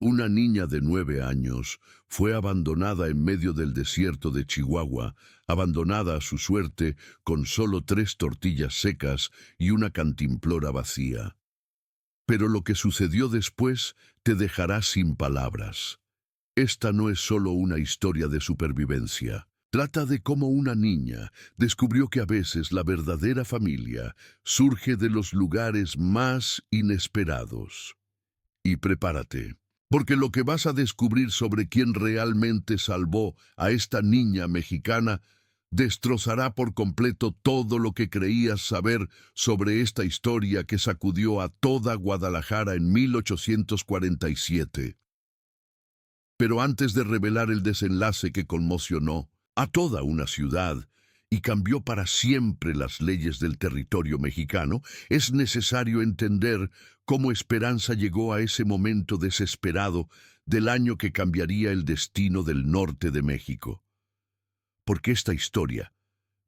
Una niña de 9 años fue abandonada en medio del desierto de Chihuahua, abandonada a su suerte con solo 3 tortillas secas y una cantimplora vacía. Pero lo que sucedió después te dejará sin palabras. Esta no es solo una historia de supervivencia. Trata de cómo una niña descubrió que a veces la verdadera familia surge de los lugares más inesperados. Y prepárate, porque lo que vas a descubrir sobre quién realmente salvó a esta niña mexicana destrozará por completo todo lo que creías saber sobre esta historia que sacudió a toda Guadalajara en 1847. Pero antes de revelar el desenlace que conmocionó a toda una ciudad y cambió para siempre las leyes del territorio mexicano, es necesario entender cómo Esperanza llegó a ese momento desesperado del año que cambiaría el destino del norte de México. Porque esta historia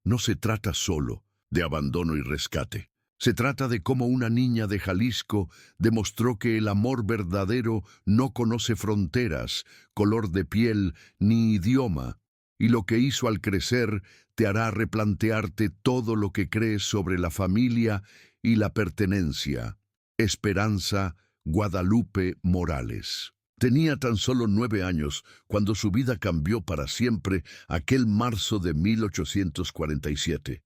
no se trata solo de abandono y rescate. Se trata de cómo una niña de Jalisco demostró que el amor verdadero no conoce fronteras, color de piel ni idioma, y lo que hizo al crecer te hará replantearte todo lo que crees sobre la familia y la pertenencia. Esperanza Guadalupe Morales. Tenía tan solo 9 años cuando su vida cambió para siempre aquel marzo de 1847.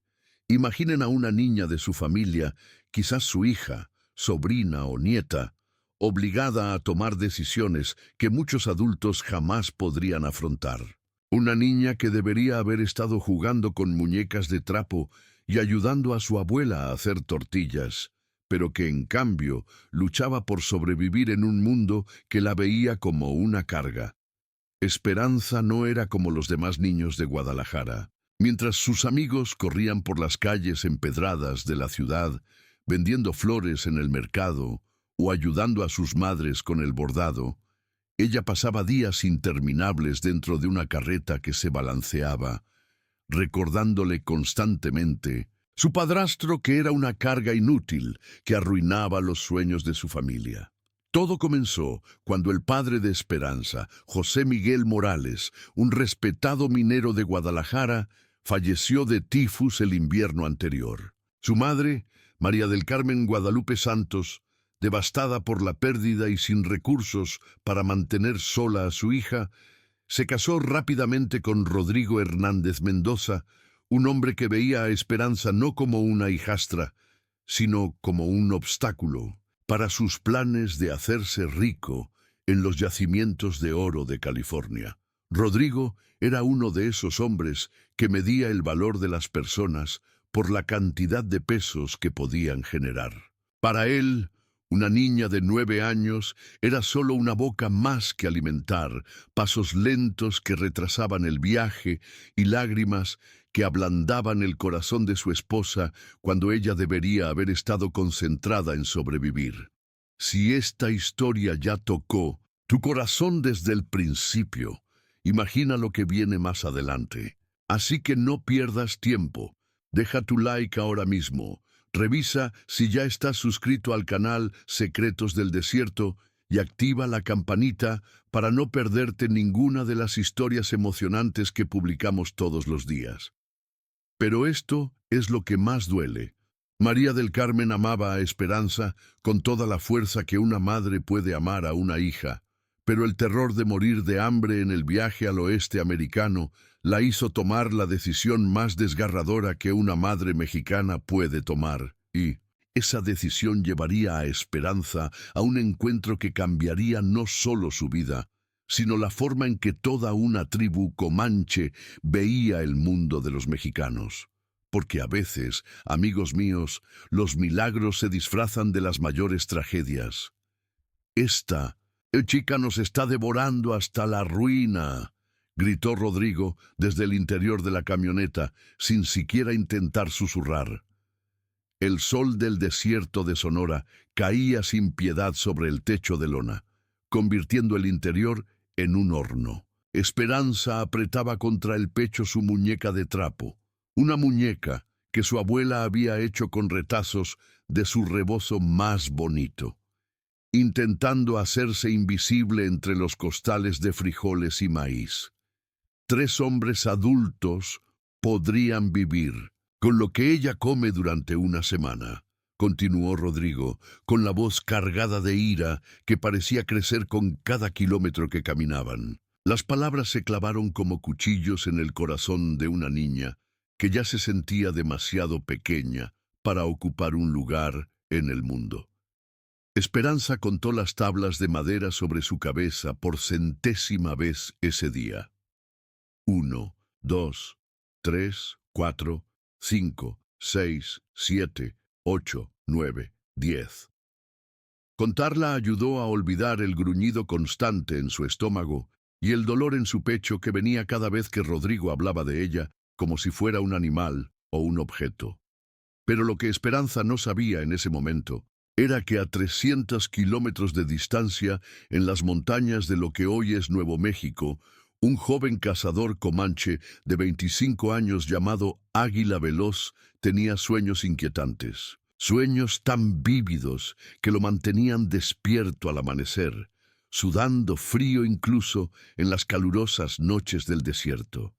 Imaginen a una niña de su familia, quizás su hija, sobrina o nieta, obligada a tomar decisiones que muchos adultos jamás podrían afrontar. Una niña que debería haber estado jugando con muñecas de trapo y ayudando a su abuela a hacer tortillas, pero que en cambio luchaba por sobrevivir en un mundo que la veía como una carga. Esperanza no era como los demás niños de Guadalajara. Mientras sus amigos corrían por las calles empedradas de la ciudad, vendiendo flores en el mercado o ayudando a sus madres con el bordado, ella pasaba días interminables dentro de una carreta que se balanceaba, recordándole constantemente su padrastro, que era una carga inútil que arruinaba los sueños de su familia. Todo comenzó cuando el padre de Esperanza, José Miguel Morales, un respetado minero de Guadalajara, falleció de tifus el invierno anterior. Su madre, María del Carmen Guadalupe Santos, devastada por la pérdida y sin recursos para mantener sola a su hija, se casó rápidamente con Rodrigo Hernández Mendoza, un hombre que veía a Esperanza no como una hijastra, sino como un obstáculo para sus planes de hacerse rico en los yacimientos de oro de California. Rodrigo era uno de esos hombres que medía el valor de las personas por la cantidad de pesos que podían generar. Para él, una niña de 9 años era solo una boca más que alimentar, pasos lentos que retrasaban el viaje y lágrimas que ablandaban el corazón de su esposa cuando ella debería haber estado concentrada en sobrevivir. Si esta historia ya tocó tu corazón desde el principio, imagina lo que viene más adelante. Así que no pierdas tiempo. Deja tu like ahora mismo. Revisa si ya estás suscrito al canal Secretos del Desierto y activa la campanita para no perderte ninguna de las historias emocionantes que publicamos todos los días. Pero esto es lo que más duele. María del Carmen amaba a Esperanza con toda la fuerza que una madre puede amar a una hija, pero el terror de morir de hambre en el viaje al oeste americano la hizo tomar la decisión más desgarradora que una madre mexicana puede tomar, y esa decisión llevaría a Esperanza a un encuentro que cambiaría no solo su vida, sino la forma en que toda una tribu comanche veía el mundo de los mexicanos. Porque a veces, amigos míos, los milagros se disfrazan de las mayores tragedias. Esta chica nos está devorando hasta la ruina, gritó Rodrigo desde el interior de la camioneta, sin siquiera intentar susurrar. El sol del desierto de Sonora caía sin piedad sobre el techo de lona, convirtiendo el interior en un horno. Esperanza apretaba contra el pecho su muñeca de trapo, una muñeca que su abuela había hecho con retazos de su rebozo más bonito. intentando hacerse invisible entre los costales de frijoles y maíz. 3 hombres adultos podrían vivir con lo que ella come durante una semana, continuó Rodrigo, con la voz cargada de ira que parecía crecer con cada kilómetro que caminaban. Las palabras se clavaron como cuchillos en el corazón de una niña que ya se sentía demasiado pequeña para ocupar un lugar en el mundo. Esperanza contó las tablas de madera sobre su cabeza por 100ª vez ese día. 1, 2, 3, 4, 5, 6, 7, 8, 9, 10. Contarla ayudó a olvidar el gruñido constante en su estómago y el dolor en su pecho que venía cada vez que Rodrigo hablaba de ella como si fuera un animal o un objeto. Pero lo que Esperanza no sabía en ese momento era que a 300 kilómetros de distancia, en las montañas de lo que hoy es Nuevo México, un joven cazador comanche de 25 años llamado Águila Veloz tenía sueños inquietantes. Sueños tan vívidos que lo mantenían despierto al amanecer, sudando frío incluso en las calurosas noches del desierto.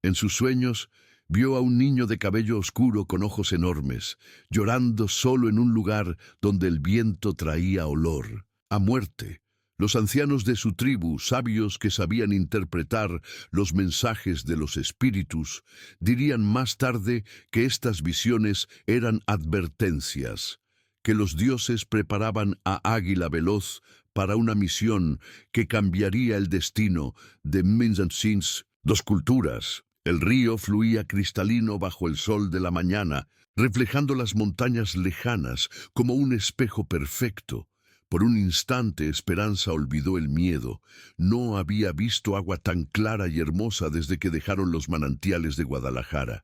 En sus sueños vio a un niño de cabello oscuro con ojos enormes, llorando solo en un lugar donde el viento traía olor a muerte. Los ancianos de su tribu, sabios que sabían interpretar los mensajes de los espíritus, dirían más tarde que estas visiones eran advertencias, que los dioses preparaban a Águila Veloz para una misión que cambiaría el destino de Minzansins, 2 culturas. El río fluía cristalino bajo el sol de la mañana, reflejando las montañas lejanas como un espejo perfecto. Por un instante Esperanza olvidó el miedo. No había visto agua tan clara y hermosa desde que dejaron los manantiales de Guadalajara.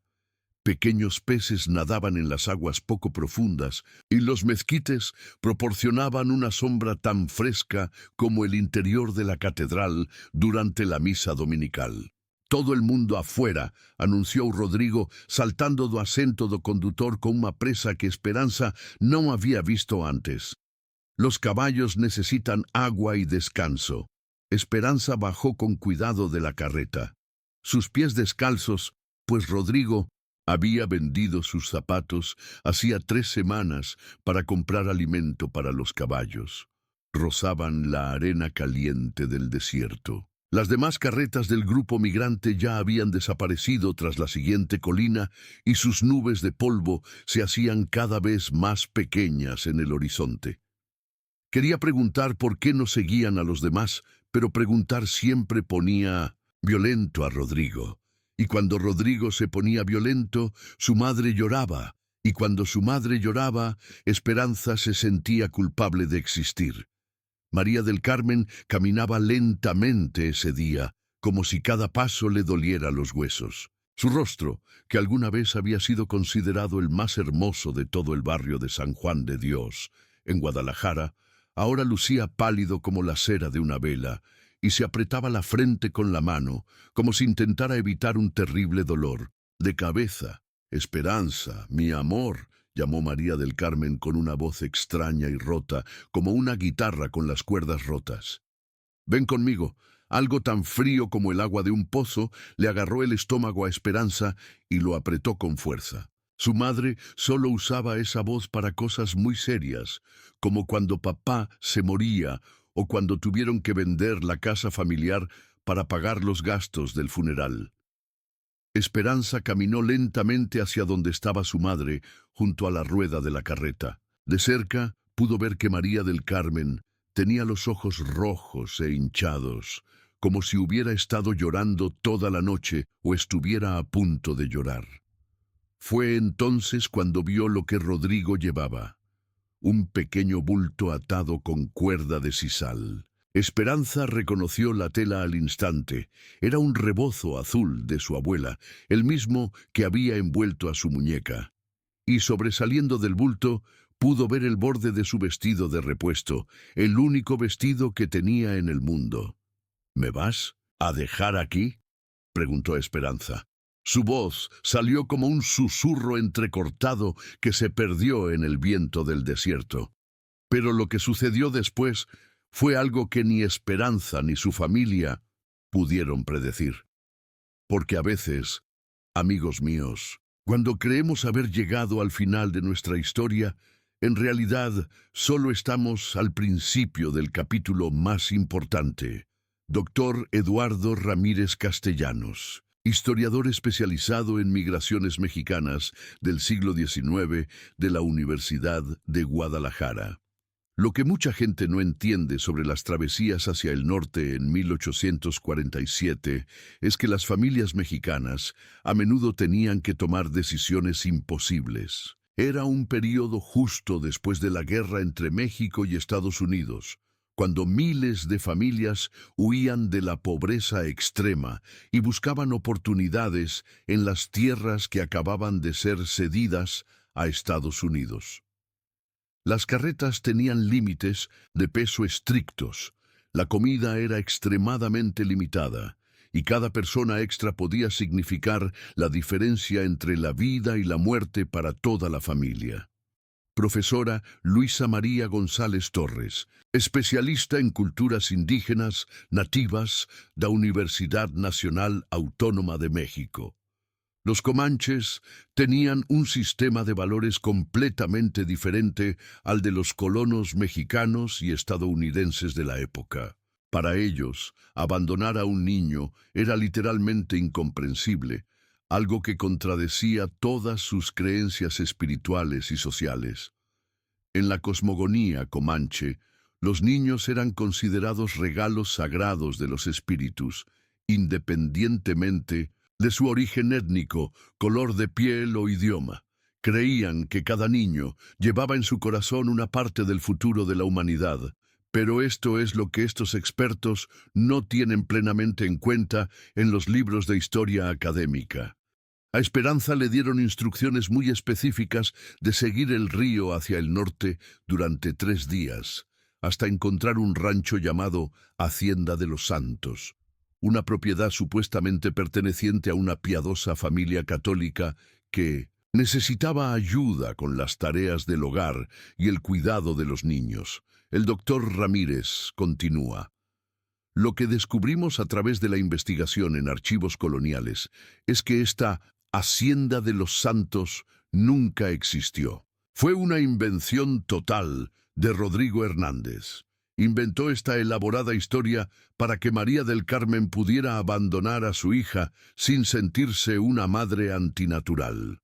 Pequeños peces nadaban en las aguas poco profundas y los mezquites proporcionaban una sombra tan fresca como el interior de la catedral durante la misa dominical. Todo el mundo afuera, anunció Rodrigo, saltando do acento do condutor con una presa que Esperanza no había visto antes. Los caballos necesitan agua y descanso. Esperanza bajó con cuidado de la carreta. Sus pies descalzos, pues Rodrigo había vendido sus zapatos hacía 3 semanas para comprar alimento para los caballos. Rozaban la arena caliente del desierto. Las demás carretas del grupo migrante ya habían desaparecido tras la siguiente colina y sus nubes de polvo se hacían cada vez más pequeñas en el horizonte. Quería preguntar por qué no seguían a los demás, pero preguntar siempre ponía violento a Rodrigo. Y cuando Rodrigo se ponía violento, su madre lloraba, y cuando su madre lloraba, Esperanza se sentía culpable de existir. María del Carmen caminaba lentamente ese día, como si cada paso le doliera los huesos. Su rostro, que alguna vez había sido considerado el más hermoso de todo el barrio de San Juan de Dios, en Guadalajara, ahora lucía pálido como la cera de una vela, y se apretaba la frente con la mano, como si intentara evitar un terrible dolor. De cabeza, Esperanza, mi amor, llamó María del Carmen con una voz extraña y rota, como una guitarra con las cuerdas rotas. Ven conmigo. Algo tan frío como el agua de un pozo le agarró el estómago a Esperanza y lo apretó con fuerza. Su madre solo usaba esa voz para cosas muy serias, como cuando papá se moría o cuando tuvieron que vender la casa familiar para pagar los gastos del funeral. Esperanza caminó lentamente hacia donde estaba su madre, junto a la rueda de la carreta. De cerca pudo ver que María del Carmen tenía los ojos rojos e hinchados, como si hubiera estado llorando toda la noche o estuviera a punto de llorar. Fue entonces cuando vio lo que Rodrigo llevaba, un pequeño bulto atado con cuerda de sisal. Esperanza reconoció la tela al instante. Era un rebozo azul de su abuela, el mismo que había envuelto a su muñeca. Y sobresaliendo del bulto, pudo ver el borde de su vestido de repuesto, el único vestido que tenía en el mundo. ¿Me vas a dejar aquí?, preguntó Esperanza. Su voz salió como un susurro entrecortado que se perdió en el viento del desierto. Pero lo que sucedió después fue algo que ni Esperanza ni su familia pudieron predecir. Porque a veces, amigos míos, cuando creemos haber llegado al final de nuestra historia, en realidad solo estamos al principio del capítulo más importante. Doctor Eduardo Ramírez Castellanos, historiador especializado en migraciones mexicanas del siglo XIX de la Universidad de Guadalajara. Lo que mucha gente no entiende sobre las travesías hacia el norte en 1847 es que las familias mexicanas a menudo tenían que tomar decisiones imposibles. Era un período justo después de la guerra entre México y Estados Unidos, cuando miles de familias huían de la pobreza extrema y buscaban oportunidades en las tierras que acababan de ser cedidas a Estados Unidos. Las carretas tenían límites de peso estrictos, la comida era extremadamente limitada, y cada persona extra podía significar la diferencia entre la vida y la muerte para toda la familia. Profesora Luisa María González Torres, especialista en culturas indígenas nativas de la Universidad Nacional Autónoma de México. Los comanches tenían un sistema de valores completamente diferente al de los colonos mexicanos y estadounidenses de la época. Para ellos, abandonar a un niño era literalmente incomprensible, algo que contradecía todas sus creencias espirituales y sociales. En la cosmogonía comanche, los niños eran considerados regalos sagrados de los espíritus, independientemente de su origen étnico, color de piel o idioma. Creían que cada niño llevaba en su corazón una parte del futuro de la humanidad, pero esto es lo que estos expertos no tienen plenamente en cuenta en los libros de historia académica. A Esperanza le dieron instrucciones muy específicas de seguir el río hacia el norte durante 3 días, hasta encontrar un rancho llamado Hacienda de los Santos, una propiedad supuestamente perteneciente a una piadosa familia católica que necesitaba ayuda con las tareas del hogar y el cuidado de los niños. El doctor Ramírez continúa. Lo que descubrimos a través de la investigación en archivos coloniales es que esta Hacienda de los Santos nunca existió. Fue una invención total de Rodrigo Hernández. Inventó esta elaborada historia para que María del Carmen pudiera abandonar a su hija sin sentirse una madre antinatural.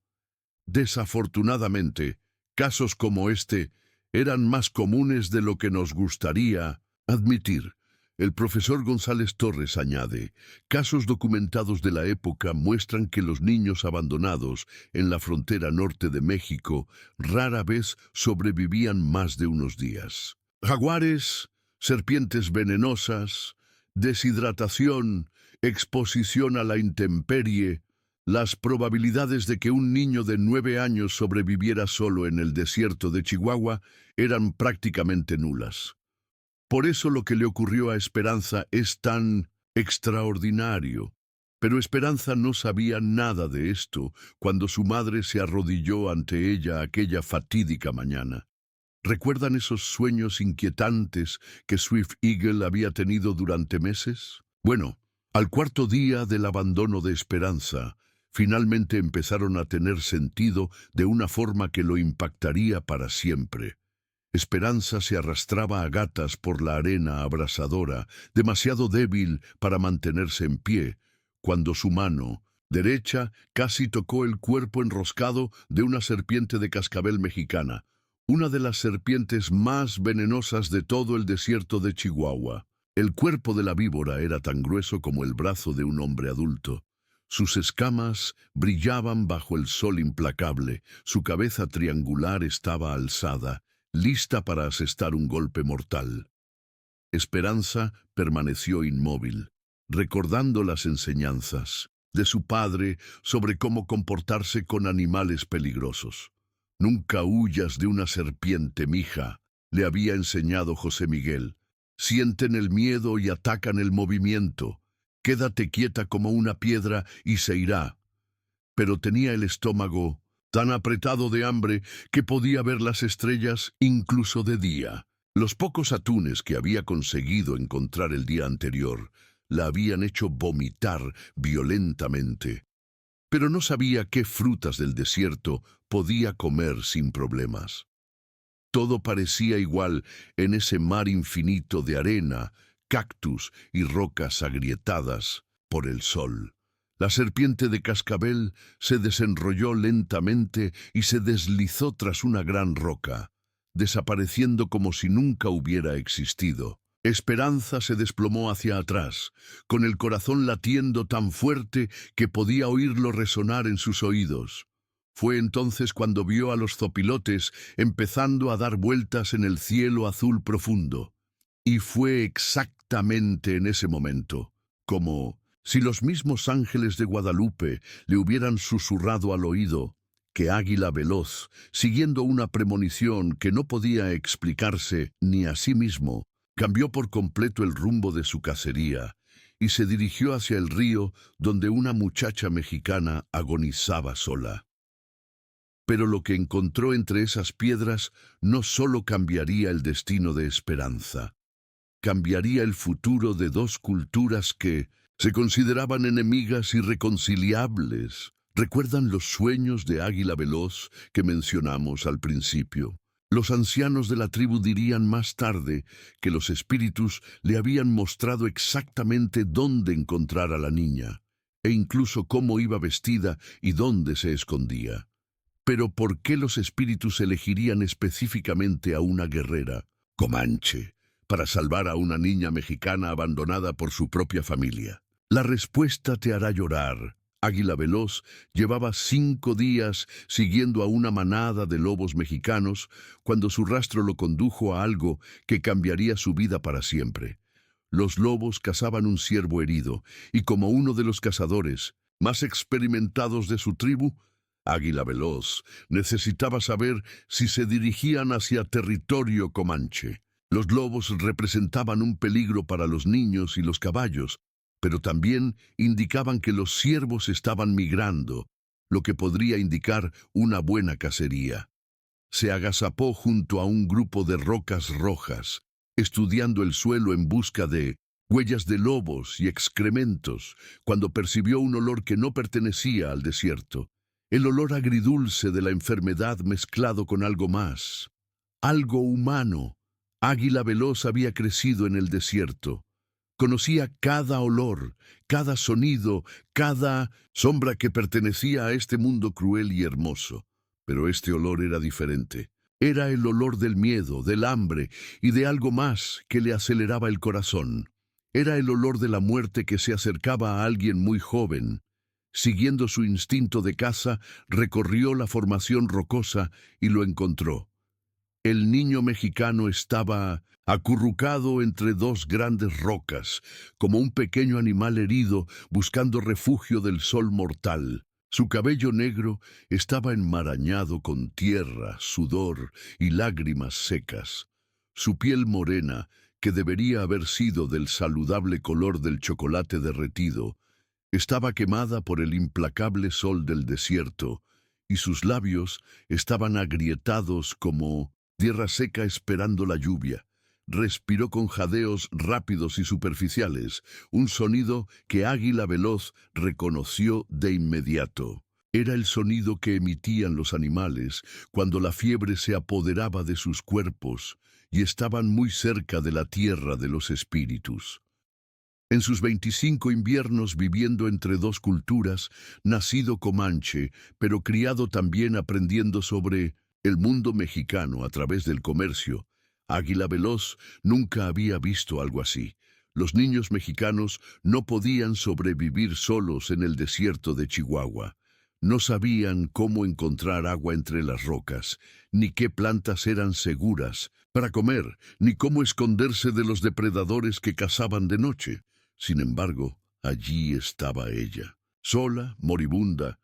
Desafortunadamente, casos como este eran más comunes de lo que nos gustaría admitir. El profesor González Torres añade, casos documentados de la época muestran que los niños abandonados en la frontera norte de México rara vez sobrevivían más de unos días. Jaguares, serpientes venenosas, deshidratación, exposición a la intemperie, las probabilidades de que un niño de 9 años sobreviviera solo en el desierto de Chihuahua eran prácticamente nulas. Por eso lo que le ocurrió a Esperanza es tan extraordinario. Pero Esperanza no sabía nada de esto cuando su madre se arrodilló ante ella aquella fatídica mañana. ¿Recuerdan esos sueños inquietantes que Swift Eagle había tenido durante meses? Bueno, al 4.º día del abandono de Esperanza, finalmente empezaron a tener sentido de una forma que lo impactaría para siempre. Esperanza se arrastraba a gatas por la arena abrasadora, demasiado débil para mantenerse en pie, cuando su mano derecha casi tocó el cuerpo enroscado de una serpiente de cascabel mexicana, una de las serpientes más venenosas de todo el desierto de Chihuahua. El cuerpo de la víbora era tan grueso como el brazo de un hombre adulto. Sus escamas brillaban bajo el sol implacable, su cabeza triangular estaba alzada, lista para asestar un golpe mortal. Esperanza permaneció inmóvil, recordando las enseñanzas de su padre sobre cómo comportarse con animales peligrosos. Nunca huyas de una serpiente, mija, le había enseñado José Miguel. Sienten el miedo y atacan el movimiento. Quédate quieta como una piedra y se irá. Pero tenía el estómago tan apretado de hambre que podía ver las estrellas incluso de día. Los pocos atunes que había conseguido encontrar el día anterior la habían hecho vomitar violentamente, pero no sabía qué frutas del desierto podía comer sin problemas. Todo parecía igual en ese mar infinito de arena, cactus y rocas agrietadas por el sol. La serpiente de cascabel se desenrolló lentamente y se deslizó tras una gran roca, desapareciendo como si nunca hubiera existido. Esperanza se desplomó hacia atrás, con el corazón latiendo tan fuerte que podía oírlo resonar en sus oídos. Fue entonces cuando vio a los zopilotes empezando a dar vueltas en el cielo azul profundo. Y fue exactamente en ese momento, como si los mismos ángeles de Guadalupe le hubieran susurrado al oído, que Águila Veloz, siguiendo una premonición que no podía explicarse ni a sí mismo, cambió por completo el rumbo de su cacería y se dirigió hacia el río donde una muchacha mexicana agonizaba sola. Pero lo que encontró entre esas piedras no solo cambiaría el destino de Esperanza, cambiaría el futuro de dos culturas que se consideraban enemigas irreconciliables. ¿Recuerdan los sueños de Águila Veloz que mencionamos al principio? Los ancianos de la tribu dirían más tarde que los espíritus le habían mostrado exactamente dónde encontrar a la niña, e incluso cómo iba vestida y dónde se escondía. Pero ¿por qué los espíritus elegirían específicamente a una guerrera, Comanche, para salvar a una niña mexicana abandonada por su propia familia? La respuesta te hará llorar. Águila Veloz llevaba 5 días siguiendo a una manada de lobos mexicanos cuando su rastro lo condujo a algo que cambiaría su vida para siempre. Los lobos cazaban un ciervo herido y como uno de los cazadores más experimentados de su tribu, Águila Veloz necesitaba saber si se dirigían hacia territorio comanche. Los lobos representaban un peligro para los niños y los caballos, pero también indicaban que los ciervos estaban migrando, lo que podría indicar una buena cacería. Se agazapó junto a un grupo de rocas rojas, estudiando el suelo en busca de huellas de lobos y excrementos, cuando percibió un olor que no pertenecía al desierto. El olor agridulce de la enfermedad mezclado con algo más, algo humano. Águila Veloz había crecido en el desierto. Conocía cada olor, cada sonido, cada sombra que pertenecía a este mundo cruel y hermoso. Pero este olor era diferente. Era el olor del miedo, del hambre y de algo más que le aceleraba el corazón. Era el olor de la muerte que se acercaba a alguien muy joven. Siguiendo su instinto de caza, recorrió la formación rocosa y lo encontró. El niño mexicano estaba acurrucado entre dos grandes rocas, como un pequeño animal herido buscando refugio del sol mortal. Su cabello negro estaba enmarañado con tierra, sudor y lágrimas secas. Su piel morena, que debería haber sido del saludable color del chocolate derretido, estaba quemada por el implacable sol del desierto, y sus labios estaban agrietados como tierra seca esperando la lluvia. Respiró con jadeos rápidos y superficiales, un sonido que Águila Veloz reconoció de inmediato. Era el sonido que emitían los animales cuando la fiebre se apoderaba de sus cuerpos y estaban muy cerca de la tierra de los espíritus. En sus 25 inviernos viviendo entre dos culturas, nacido comanche, pero criado también aprendiendo sobre el mundo mexicano a través del comercio, Águila Veloz nunca había visto algo así. Los niños mexicanos no podían sobrevivir solos en el desierto de Chihuahua. No sabían cómo encontrar agua entre las rocas, ni qué plantas eran seguras para comer, ni cómo esconderse de los depredadores que cazaban de noche. Sin embargo, allí estaba ella, sola, moribunda,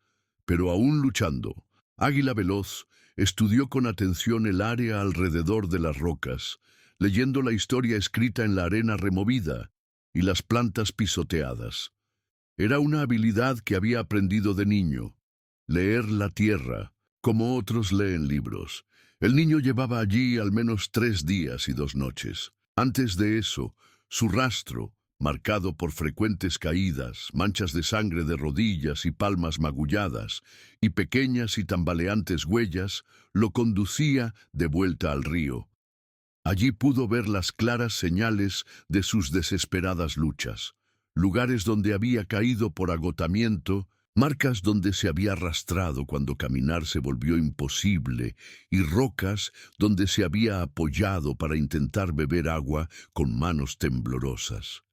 pero aún luchando. Águila Veloz estudió con atención el área alrededor de las rocas, leyendo la historia escrita en la arena removida y las plantas pisoteadas. Era una habilidad que había aprendido de niño, leer la tierra, como otros leen libros. El niño llevaba allí al menos 3 días y 2 noches. Antes de eso, su rastro, marcado por frecuentes caídas, manchas de sangre de rodillas y palmas magulladas, y pequeñas y tambaleantes huellas, lo conducía de vuelta al río. Allí pudo ver las claras señales de sus desesperadas luchas, lugares donde había caído por agotamiento, marcas donde se había arrastrado cuando caminar se volvió imposible, y rocas donde se había apoyado para intentar beber agua con manos temblorosas.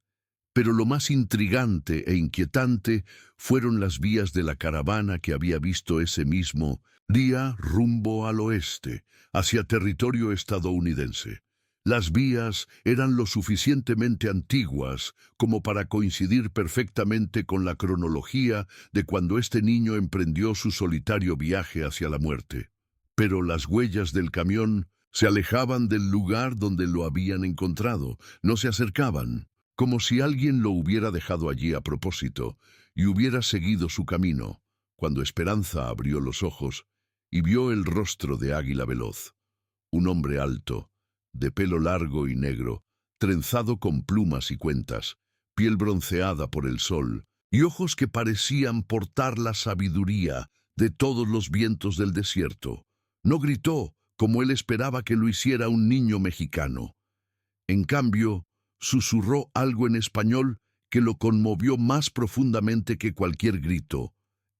Pero lo más intrigante e inquietante fueron las vías de la caravana que había visto ese mismo día rumbo al oeste, hacia territorio estadounidense. Las vías eran lo suficientemente antiguas como para coincidir perfectamente con la cronología de cuando este niño emprendió su solitario viaje hacia la muerte. Pero las huellas del camión se alejaban del lugar donde lo habían encontrado, no se acercaban, como si alguien lo hubiera dejado allí a propósito y hubiera seguido su camino, cuando Esperanza abrió los ojos y vio el rostro de Águila Veloz, un hombre alto, de pelo largo y negro, trenzado con plumas y cuentas, piel bronceada por el sol, y ojos que parecían portar la sabiduría de todos los vientos del desierto. No gritó, como él esperaba que lo hiciera un niño mexicano. En cambio, susurró algo en español que lo conmovió más profundamente que cualquier grito.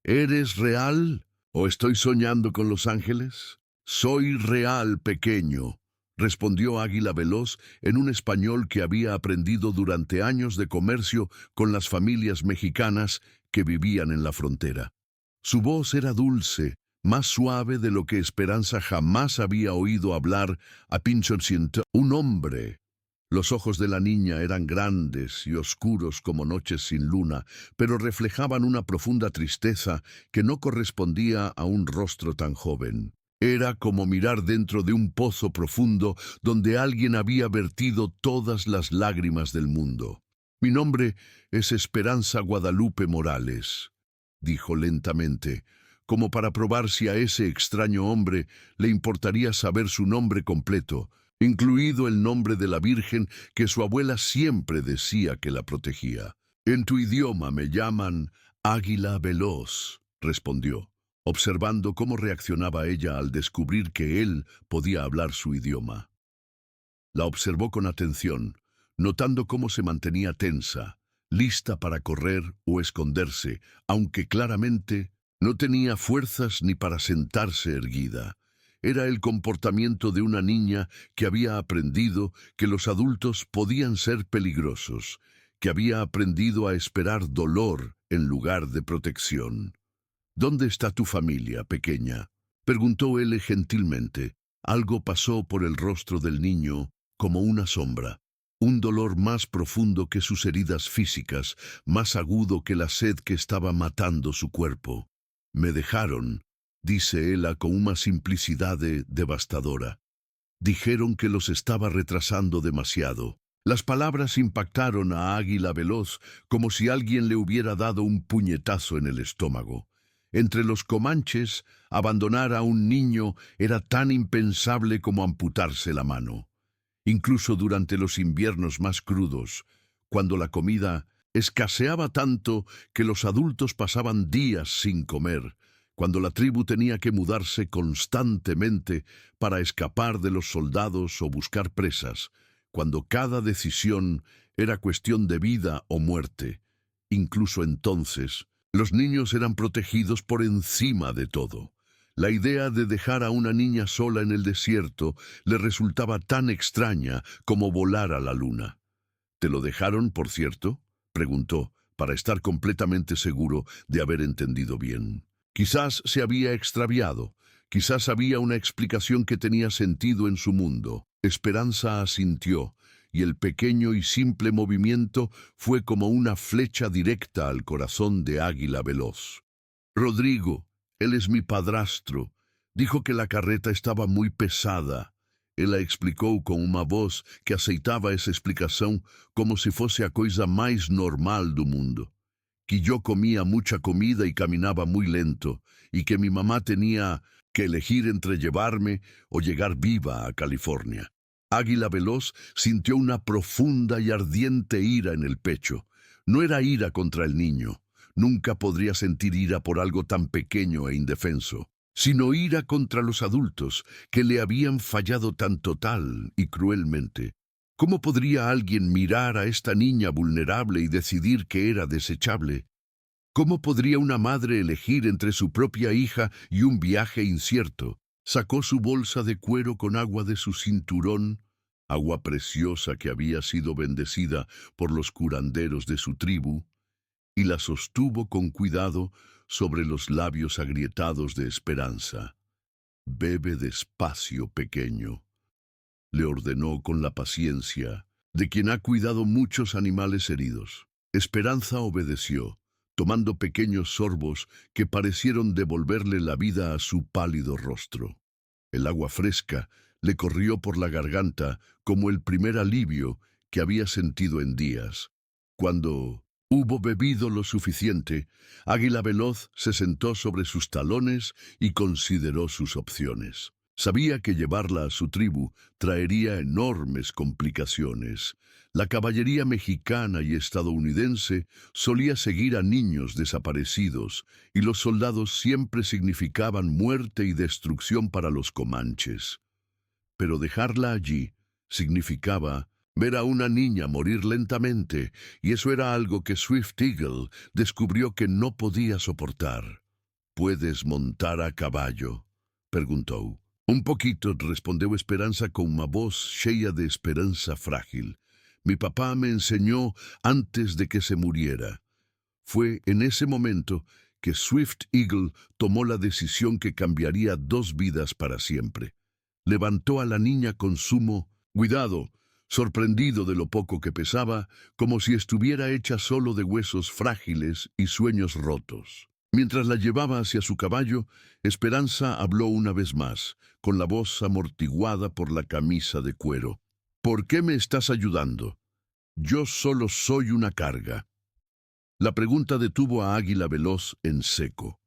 ¿Eres real? ¿O estoy soñando con los ángeles? Soy real, pequeño, respondió Águila Veloz en un español que había aprendido durante años de comercio con las familias mexicanas que vivían en la frontera. Su voz era dulce, más suave de lo que Esperanza jamás había oído hablar a Pinchocito, un hombre. Los ojos de la niña eran grandes y oscuros como noches sin luna, pero reflejaban una profunda tristeza que no correspondía a un rostro tan joven. Era como mirar dentro de un pozo profundo donde alguien había vertido todas las lágrimas del mundo. Mi nombre es Esperanza Guadalupe Morales, dijo lentamente, como para probar si a ese extraño hombre le importaría saber su nombre completo, incluido el nombre de la Virgen que su abuela siempre decía que la protegía. En tu idioma me llaman Águila Veloz, respondió, observando cómo reaccionaba ella al descubrir que él podía hablar su idioma. La observó con atención, notando cómo se mantenía tensa, lista para correr o esconderse, aunque claramente no tenía fuerzas ni para sentarse erguida. Era el comportamiento de una niña que había aprendido que los adultos podían ser peligrosos, que había aprendido a esperar dolor en lugar de protección. ¿Dónde está tu familia, pequeña?, preguntó él gentilmente. Algo pasó por el rostro del niño como una sombra, un dolor más profundo que sus heridas físicas, más agudo que la sed que estaba matando su cuerpo. Me dejaron, dice ella con una simplicidad devastadora. Dijeron que los estaba retrasando demasiado. Las palabras impactaron a Águila Veloz como si alguien le hubiera dado un puñetazo en el estómago. Entre los comanches, abandonar a un niño era tan impensable como amputarse la mano. Incluso durante los inviernos más crudos, cuando la comida escaseaba tanto que los adultos pasaban días sin comer, cuando la tribu tenía que mudarse constantemente para escapar de los soldados o buscar presas, cuando cada decisión era cuestión de vida o muerte. Incluso entonces, los niños eran protegidos por encima de todo. La idea de dejar a una niña sola en el desierto le resultaba tan extraña como volar a la luna. ¿Te lo dejaron, por cierto?, preguntó, para estar completamente seguro de haber entendido bien. Quizás se había extraviado, quizás había una explicación que tenía sentido en su mundo. Esperanza asintió, y el pequeño y simple movimiento fue como una flecha directa al corazón de Águila Veloz. Rodrigo, él es mi padrastro, dijo que la carreta estaba muy pesada. Él la explicó con una voz que aceitaba esa explicación como si fuese a coisa más normal do mundo. Que yo comía mucha comida y caminaba muy lento, y que mi mamá tenía que elegir entre llevarme o llegar viva a California. Águila Veloz sintió una profunda y ardiente ira en el pecho. No era ira contra el niño. Nunca podría sentir ira por algo tan pequeño e indefenso, sino ira contra los adultos que le habían fallado tan total y cruelmente. ¿Cómo podría alguien mirar a esta niña vulnerable y decidir que era desechable? ¿Cómo podría una madre elegir entre su propia hija y un viaje incierto? Sacó su bolsa de cuero con agua de su cinturón, agua preciosa que había sido bendecida por los curanderos de su tribu, y la sostuvo con cuidado sobre los labios agrietados de Esperanza. «Bebe despacio, pequeño», le ordenó con la paciencia de quien ha cuidado muchos animales heridos. Esperanza obedeció, tomando pequeños sorbos que parecieron devolverle la vida a su pálido rostro. El agua fresca le corrió por la garganta como el primer alivio que había sentido en días. Cuando hubo bebido lo suficiente, Águila Veloz se sentó sobre sus talones y consideró sus opciones. Sabía que llevarla a su tribu traería enormes complicaciones. La caballería mexicana y estadounidense solía seguir a niños desaparecidos, y los soldados siempre significaban muerte y destrucción para los comanches. Pero dejarla allí significaba ver a una niña morir lentamente, y eso era algo que Swift Eagle descubrió que no podía soportar. «¿Puedes montar a caballo?», preguntó. «Un poquito», respondió Esperanza con una voz llena de esperanza frágil. «Mi papá me enseñó antes de que se muriera». Fue en ese momento que Swift Eagle tomó la decisión que cambiaría 2 vidas para siempre. Levantó a la niña con sumo cuidado, sorprendido de lo poco que pesaba, como si estuviera hecha solo de huesos frágiles y sueños rotos. Mientras la llevaba hacia su caballo, Esperanza habló una vez más, con la voz amortiguada por la camisa de cuero. «¿Por qué me estás ayudando? Yo solo soy una carga». La pregunta detuvo a Águila Veloz en seco.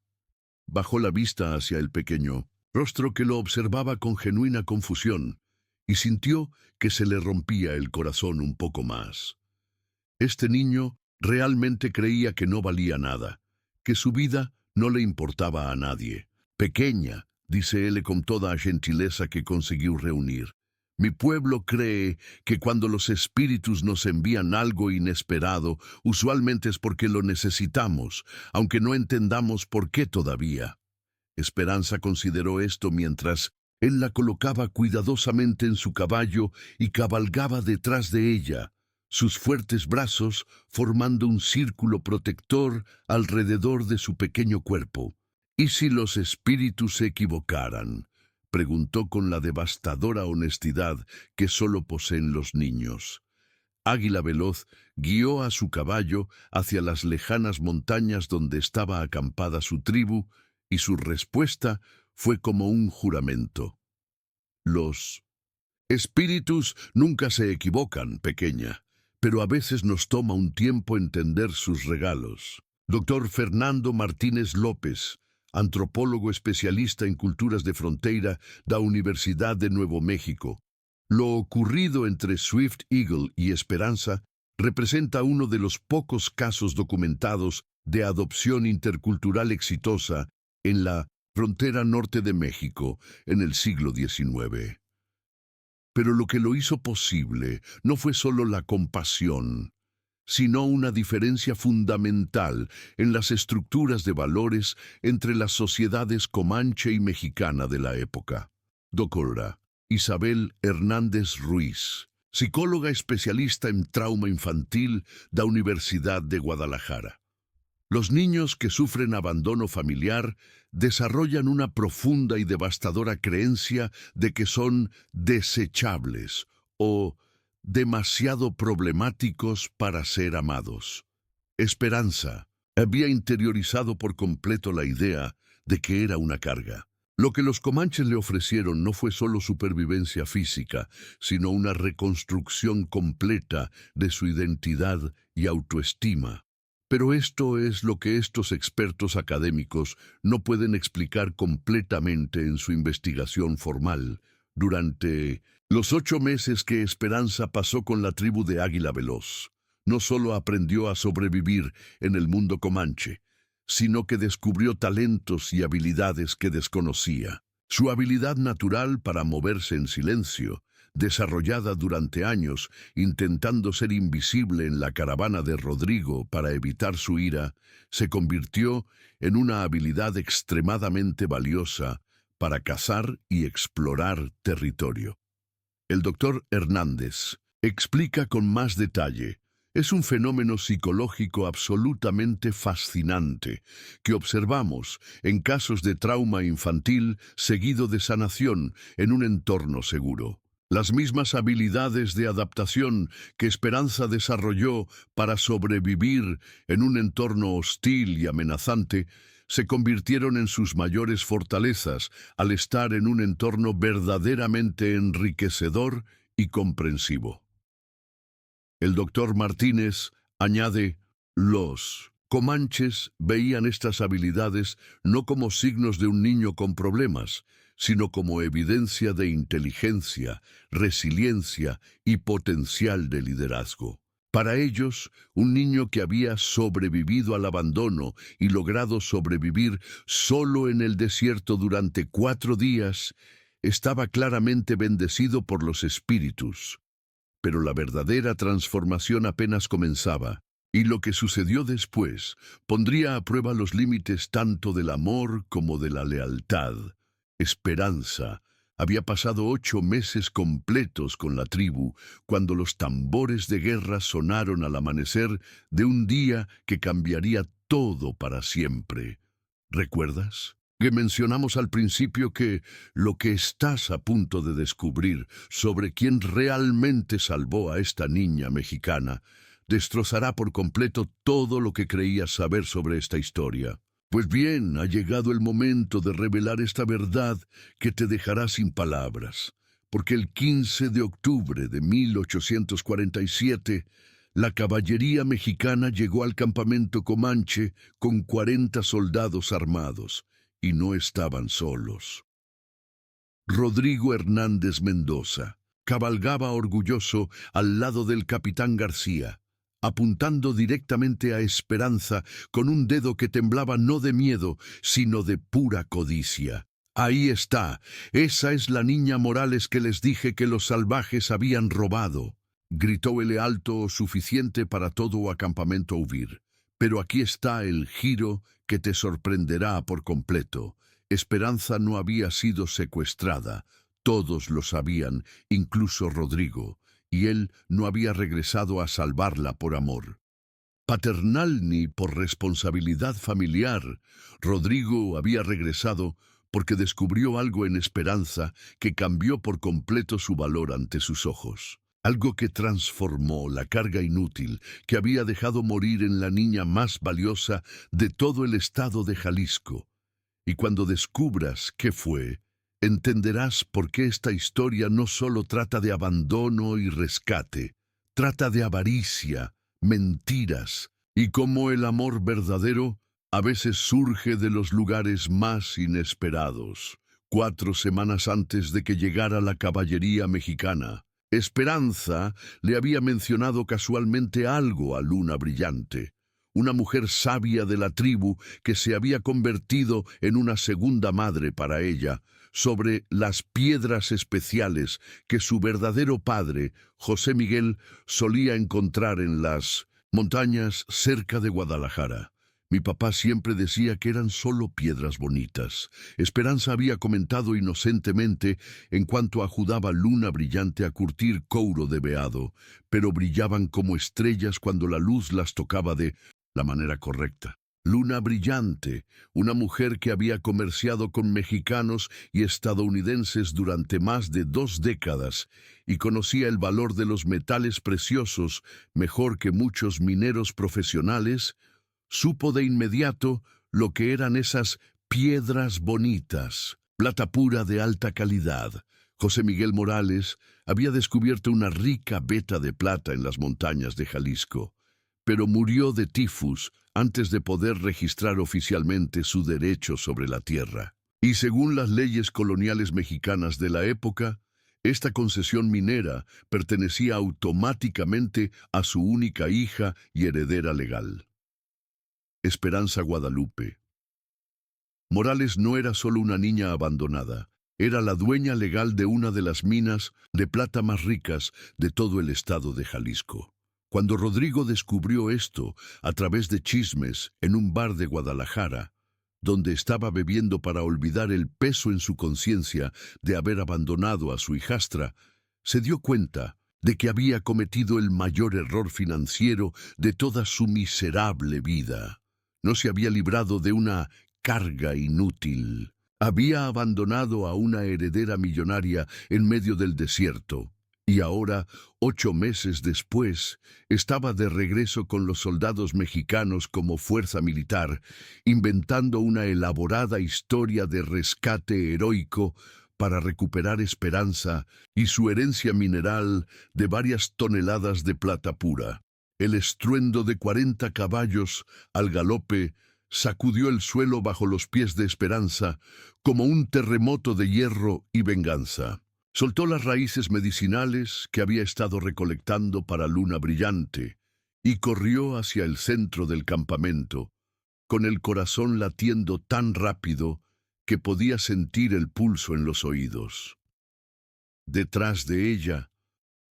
Bajó la vista hacia el pequeño rostro que lo observaba con genuina confusión, y sintió que se le rompía el corazón un poco más. Este niño realmente creía que no valía nada, que su vida no le importaba a nadie. «Pequeña», dice él con toda gentileza que consiguió reunir, «mi pueblo cree que cuando los espíritus nos envían algo inesperado, usualmente es porque lo necesitamos, aunque no entendamos por qué todavía». Esperanza consideró esto mientras él la colocaba cuidadosamente en su caballo y cabalgaba detrás de ella, sus fuertes brazos formando un círculo protector alrededor de su pequeño cuerpo. «¿Y si los espíritus se equivocaran?», preguntó con la devastadora honestidad que solo poseen los niños. Águila Veloz guió a su caballo hacia las lejanas montañas donde estaba acampada su tribu, y su respuesta fue como un juramento. «Los espíritus nunca se equivocan, pequeña, pero a veces nos toma un tiempo entender sus regalos». Dr. Fernando Martínez López, antropólogo especialista en culturas de frontera de la Universidad de Nuevo México. Lo ocurrido entre Swift Eagle y Esperanza representa uno de los pocos casos documentados de adopción intercultural exitosa en la frontera norte de México en el siglo XIX. Pero lo que lo hizo posible no fue solo la compasión, sino una diferencia fundamental en las estructuras de valores entre las sociedades comanche y mexicana de la época. Doctora Isabel Hernández Ruiz, psicóloga especialista en trauma infantil de la Universidad de Guadalajara. Los niños que sufren abandono familiar desarrollan una profunda y devastadora creencia de que son desechables o demasiado problemáticos para ser amados. Esperanza había interiorizado por completo la idea de que era una carga. Lo que los comanches le ofrecieron no fue solo supervivencia física, sino una reconstrucción completa de su identidad y autoestima. Pero esto es lo que estos expertos académicos no pueden explicar completamente en su investigación formal. Durante los 8 meses que Esperanza pasó con la tribu de Águila Veloz, no solo aprendió a sobrevivir en el mundo comanche, sino que descubrió talentos y habilidades que desconocía. Su habilidad natural para moverse en silencio, desarrollada durante años intentando ser invisible en la caravana de Rodrigo para evitar su ira, se convirtió en una habilidad extremadamente valiosa para cazar y explorar territorio. El doctor Hernández explica con más detalle. Es un fenómeno psicológico absolutamente fascinante que observamos en casos de trauma infantil seguido de sanación en un entorno seguro. Las mismas habilidades de adaptación que Esperanza desarrolló para sobrevivir en un entorno hostil y amenazante se convirtieron en sus mayores fortalezas al estar en un entorno verdaderamente enriquecedor y comprensivo. El doctor Martínez añade, los comanches veían estas habilidades no como signos de un niño con problemas, sino como evidencia de inteligencia, resiliencia y potencial de liderazgo. Para ellos, un niño que había sobrevivido al abandono y logrado sobrevivir solo en el desierto durante 4 días, estaba claramente bendecido por los espíritus. Pero la verdadera transformación apenas comenzaba, y lo que sucedió después pondría a prueba los límites tanto del amor como de la lealtad. Esperanza había pasado 8 meses completos con la tribu cuando los tambores de guerra sonaron al amanecer de un día que cambiaría todo para siempre. ¿Recuerdas? Que mencionamos al principio que lo que estás a punto de descubrir sobre quién realmente salvó a esta niña mexicana destrozará por completo todo lo que creías saber sobre esta historia. Pues bien, ha llegado el momento de revelar esta verdad que te dejará sin palabras, porque el 15 de octubre de 1847, la caballería mexicana llegó al campamento Comanche con 40 soldados armados. Y no estaban solos. Rodrigo Hernández Mendoza cabalgaba orgulloso al lado del capitán García, apuntando directamente a Esperanza con un dedo que temblaba no de miedo, sino de pura codicia. Ahí está, esa es la niña Morales que les dije que los salvajes habían robado, gritó el alto suficiente para todo acampamento huir. Pero aquí está el giro que te sorprenderá por completo. Esperanza no había sido secuestrada. Todos lo sabían, incluso Rodrigo, y él no había regresado a salvarla por amor paternal ni por responsabilidad familiar. Rodrigo había regresado porque descubrió algo en Esperanza que cambió por completo su valor ante sus ojos. Algo que transformó la carga inútil que había dejado morir en la niña más valiosa de todo el estado de Jalisco. Y cuando descubras qué fue, entenderás por qué esta historia no solo trata de abandono y rescate, trata de avaricia, mentiras, y cómo el amor verdadero a veces surge de los lugares más inesperados. 4 semanas antes de que llegara la caballería mexicana, Esperanza le había mencionado casualmente algo a Luna Brillante, una mujer sabia de la tribu que se había convertido en una segunda madre para ella, sobre las piedras especiales que su verdadero padre, José Miguel, solía encontrar en las montañas cerca de Guadalajara. Mi papá siempre decía que eran solo piedras bonitas. Esperanza había comentado inocentemente en cuanto ajudaba Luna Brillante a curtir couro de veado, pero brillaban como estrellas cuando la luz las tocaba de la manera correcta. Luna Brillante, una mujer que había comerciado con mexicanos y estadounidenses durante más de 2 décadas y conocía el valor de los metales preciosos mejor que muchos mineros profesionales, supo de inmediato lo que eran esas piedras bonitas, plata pura de alta calidad. José Miguel Morales había descubierto una rica veta de plata en las montañas de Jalisco, pero murió de tifus antes de poder registrar oficialmente su derecho sobre la tierra. Y según las leyes coloniales mexicanas de la época, esta concesión minera pertenecía automáticamente a su única hija y heredera legal, Esperanza Guadalupe. Morales no era solo una niña abandonada, era la dueña legal de una de las minas de plata más ricas de todo el estado de Jalisco. Cuando Rodrigo descubrió esto a través de chismes en un bar de Guadalajara, donde estaba bebiendo para olvidar el peso en su conciencia de haber abandonado a su hijastra, se dio cuenta de que había cometido el mayor error financiero de toda su miserable vida. No se había librado de una carga inútil. Había abandonado a una heredera millonaria en medio del desierto, y ahora, 8 meses después, estaba de regreso con los soldados mexicanos como fuerza militar, inventando una elaborada historia de rescate heroico para recuperar Esperanza y su herencia mineral de varias toneladas de plata pura. El estruendo de 40 caballos al galope sacudió el suelo bajo los pies de Esperanza como un terremoto de hierro y venganza. Soltó las raíces medicinales que había estado recolectando para Luna Brillante y corrió hacia el centro del campamento, con el corazón latiendo tan rápido que podía sentir el pulso en los oídos. Detrás de ella,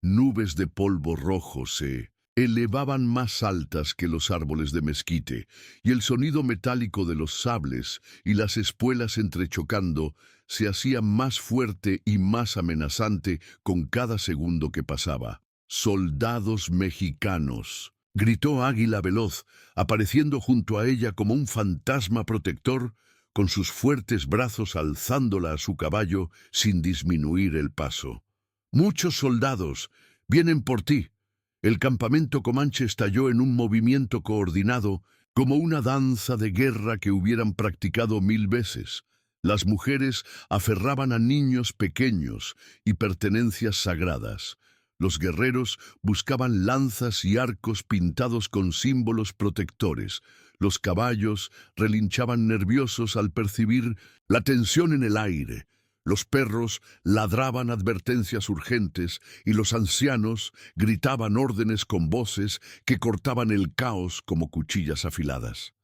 nubes de polvo rojo se elevaban más altas que los árboles de mezquite, y el sonido metálico de los sables y las espuelas entrechocando se hacía más fuerte y más amenazante con cada segundo que pasaba. «¡Soldados mexicanos!», gritó Águila Veloz, apareciendo junto a ella como un fantasma protector, con sus fuertes brazos alzándola a su caballo sin disminuir el paso. «¡Muchos soldados! ¡Vienen por ti!». El campamento comanche estalló en un movimiento coordinado, como una danza de guerra que hubieran practicado 1000 veces. Las mujeres aferraban a niños pequeños y pertenencias sagradas. Los guerreros buscaban lanzas y arcos pintados con símbolos protectores. Los caballos relinchaban nerviosos al percibir la tensión en el aire. Los perros ladraban advertencias urgentes y los ancianos gritaban órdenes con voces que cortaban el caos como cuchillas afiladas.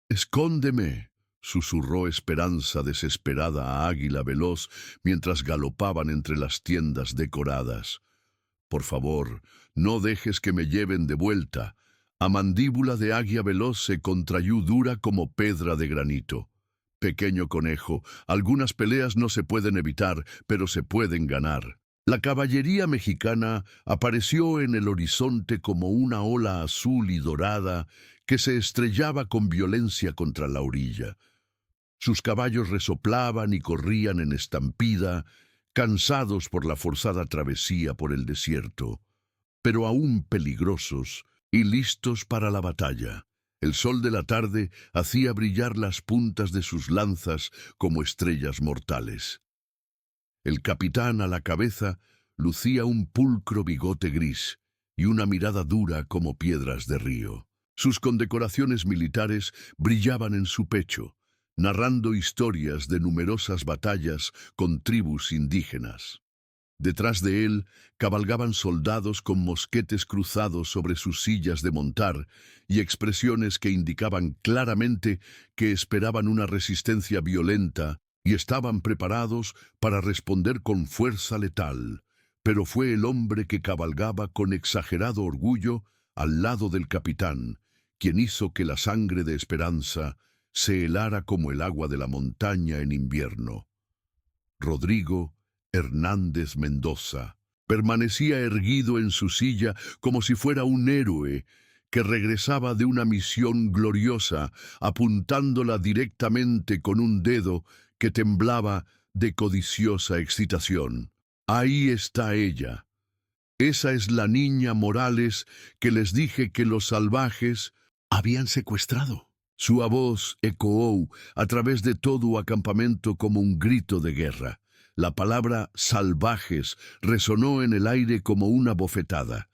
«¡Escóndeme!», susurró Esperanza desesperada a Águila Veloz mientras galopaban entre las tiendas decoradas. «Por favor, no dejes que me lleven de vuelta». A mandíbula de Águila Veloz se contrayó dura como pedra de granito. «Pequeño conejo, algunas peleas no se pueden evitar, pero se pueden ganar». La caballería mexicana apareció en el horizonte como una ola azul y dorada que se estrellaba con violencia contra la orilla. Sus caballos resoplaban y corrían en estampida, cansados por la forzada travesía por el desierto, pero aún peligrosos y listos para la batalla. El sol de la tarde hacía brillar las puntas de sus lanzas como estrellas mortales. El capitán a la cabeza lucía un pulcro bigote gris y una mirada dura como piedras de río. Sus condecoraciones militares brillaban en su pecho, narrando historias de numerosas batallas con tribus indígenas. Detrás de él cabalgaban soldados con mosquetes cruzados sobre sus sillas de montar y expresiones que indicaban claramente que esperaban una resistencia violenta y estaban preparados para responder con fuerza letal. Pero fue el hombre que cabalgaba con exagerado orgullo al lado del capitán, quien hizo que la sangre de Esperanza se helara como el agua de la montaña en invierno. Rodrigo Hernández Mendoza permanecía erguido en su silla como si fuera un héroe que regresaba de una misión gloriosa, apuntándola directamente con un dedo que temblaba de codiciosa excitación. «Ahí está ella. Esa es la niña Morales que les dije que los salvajes habían secuestrado». Su voz ecoó a través de todo acampamento como un grito de guerra. La palabra salvajes resonó en el aire como una bofetada.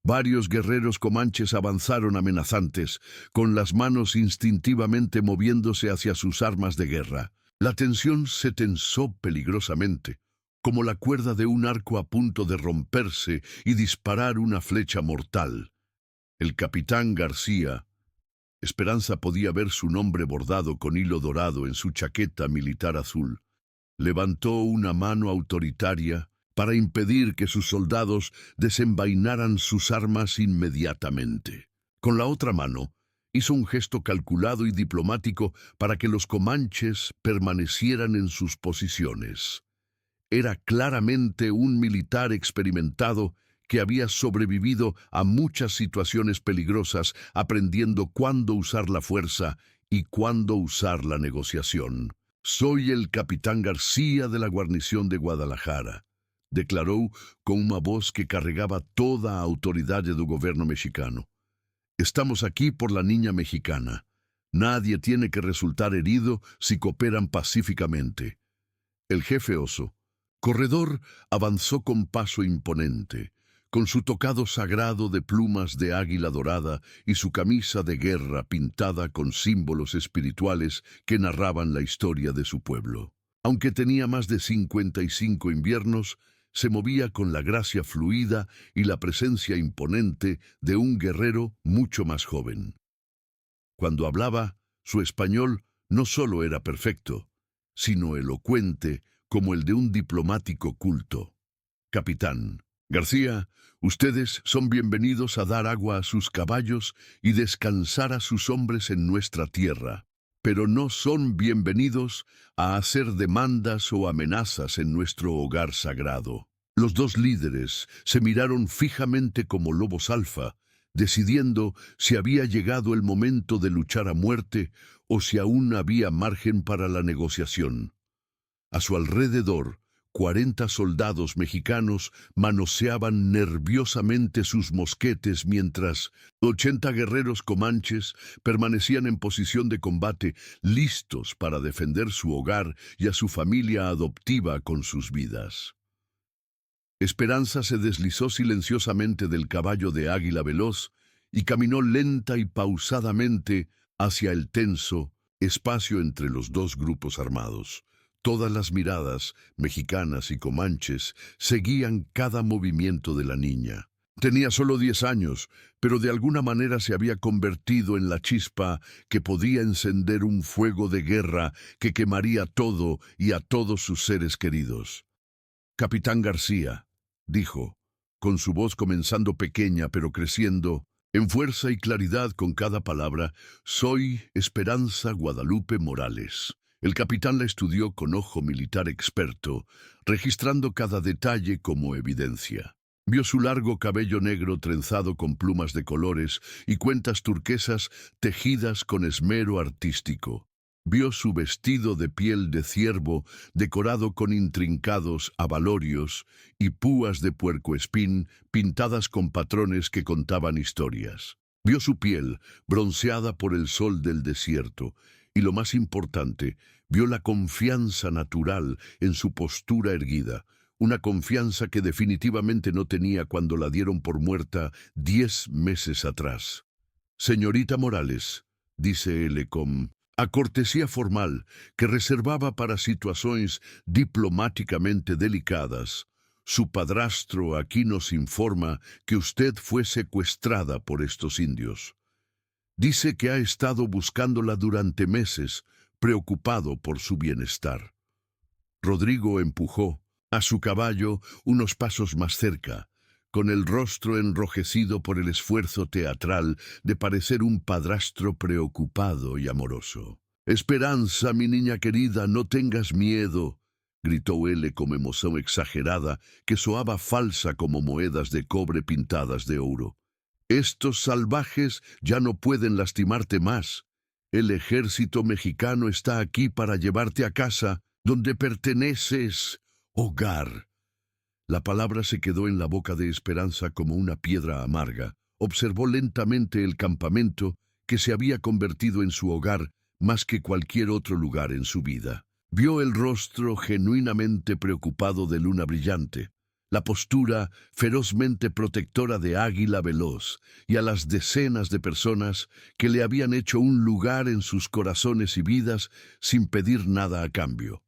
Varios guerreros comanches avanzaron amenazantes, con las manos instintivamente moviéndose hacia sus armas de guerra. La tensión se tensó peligrosamente, como la cuerda de un arco a punto de romperse y disparar una flecha mortal. El capitán García, Esperanza podía ver su nombre bordado con hilo dorado en su chaqueta militar azul, levantó una mano autoritaria para impedir que sus soldados desenvainaran sus armas inmediatamente. Con la otra mano, hizo un gesto calculado y diplomático para que los comanches permanecieran en sus posiciones. Era claramente un militar experimentado que había sobrevivido a muchas situaciones peligrosas, aprendiendo cuándo usar la fuerza y cuándo usar la negociación. «Soy el capitán García de la guarnición de Guadalajara», declaró con una voz que carregaba toda a autoridade do governo mexicano. «Estamos aquí por la niña mexicana. Nadie tiene que resultar herido si cooperan pacíficamente». El jefe oso, Corredor, avanzó con paso imponente, con su tocado sagrado de plumas de águila dorada y su camisa de guerra pintada con símbolos espirituales que narraban la historia de su pueblo. Aunque tenía más de 55 inviernos, se movía con la gracia fluida y la presencia imponente de un guerrero mucho más joven. Cuando hablaba, su español no solo era perfecto, sino elocuente como el de un diplomático culto. «Capitán García, ustedes son bienvenidos a dar agua a sus caballos y descansar a sus hombres en nuestra tierra, pero no son bienvenidos a hacer demandas o amenazas en nuestro hogar sagrado». Los dos líderes se miraron fijamente como lobos alfa, decidiendo si había llegado el momento de luchar a muerte o si aún había margen para la negociación. A su alrededor, 40 soldados mexicanos manoseaban nerviosamente sus mosquetes mientras 80 guerreros comanches permanecían en posición de combate, listos para defender su hogar y a su familia adoptiva con sus vidas. Esperanza se deslizó silenciosamente del caballo de águila veloz y caminó lenta y pausadamente hacia el tenso espacio entre los dos grupos armados. Todas las miradas, mexicanas y comanches, seguían cada movimiento de la niña. Tenía solo 10 años, pero de alguna manera se había convertido en la chispa que podía encender un fuego de guerra que quemaría todo y a todos sus seres queridos. «Capitán García», dijo, con su voz comenzando pequeña pero creciendo, en fuerza y claridad con cada palabra, «soy Esperanza Guadalupe Morales». El capitán la estudió con ojo militar experto, registrando cada detalle como evidencia. Vio su largo cabello negro trenzado con plumas de colores y cuentas turquesas tejidas con esmero artístico. Vio su vestido de piel de ciervo decorado con intrincados abalorios y púas de puercoespín pintadas con patrones que contaban historias. Vio su piel bronceada por el sol del desierto y, lo más importante, vio la confianza natural en su postura erguida, una confianza que definitivamente no tenía cuando la dieron por muerta 10 meses atrás. «Señorita Morales», dice él con a cortesía formal que reservaba para situaciones diplomáticamente delicadas, «su padrastro aquí nos informa que usted fue secuestrada por estos indios. Dice que ha estado buscándola durante meses, preocupado por su bienestar». Rodrigo empujó a su caballo unos pasos más cerca, con el rostro enrojecido por el esfuerzo teatral de parecer un padrastro preocupado y amoroso. «Esperanza, mi niña querida, no tengas miedo», gritó él con emoción exagerada que soaba falsa como moedas de cobre pintadas de oro. «Estos salvajes ya no pueden lastimarte más. El ejército mexicano está aquí para llevarte a casa, donde perteneces, hogar». La palabra se quedó en la boca de Esperanza como una piedra amarga. Observó lentamente el campamento que se había convertido en su hogar más que cualquier otro lugar en su vida. Vio el rostro genuinamente preocupado de Luna Brillante, la postura ferozmente protectora de Águila Veloz, y a las decenas de personas que le habían hecho un lugar en sus corazones y vidas sin pedir nada a cambio.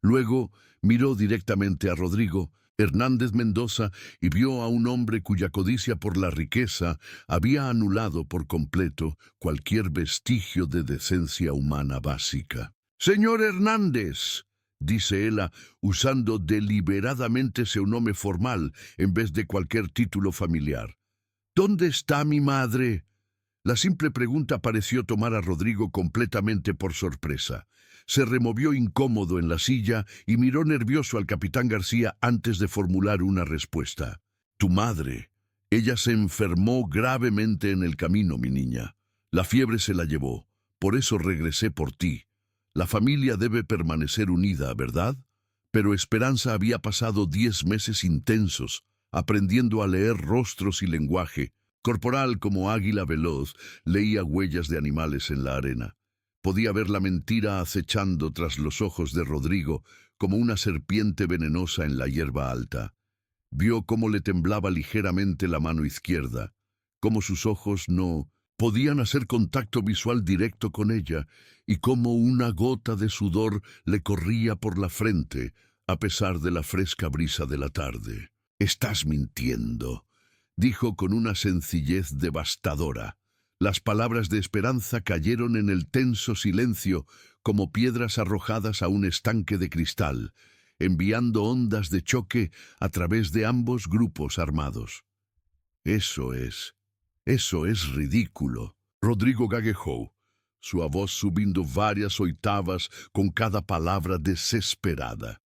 Luego miró directamente a Rodrigo Hernández Mendoza y vio a un hombre cuya codicia por la riqueza había anulado por completo cualquier vestigio de decencia humana básica. «Señor Hernández», dice ella, usando deliberadamente su nombre formal en vez de cualquier título familiar. «¿Dónde está mi madre?» La simple pregunta pareció tomar a Rodrigo completamente por sorpresa. Se removió incómodo en la silla y miró nervioso al capitán García antes de formular una respuesta. «Tu madre. Ella se enfermó gravemente en el camino, mi niña. La fiebre se la llevó. Por eso regresé por ti. La familia debe permanecer unida, ¿verdad?» Pero Esperanza había pasado 10 meses intensos, aprendiendo a leer rostros y lenguaje. Corporal como Águila Veloz, leía huellas de animales en la arena. Podía ver la mentira acechando tras los ojos de Rodrigo como una serpiente venenosa en la hierba alta. Vio cómo le temblaba ligeramente la mano izquierda, cómo sus ojos no podían hacer contacto visual directo con ella, y cómo una gota de sudor le corría por la frente, a pesar de la fresca brisa de la tarde. «Estás mintiendo», dijo con una sencillez devastadora. Las palabras de Esperanza cayeron en el tenso silencio como piedras arrojadas a un estanque de cristal, enviando ondas de choque a través de ambos grupos armados. Eso es ridículo. Rodrigo gaguejó, su voz subiendo varias octavas con cada palabra desesperada.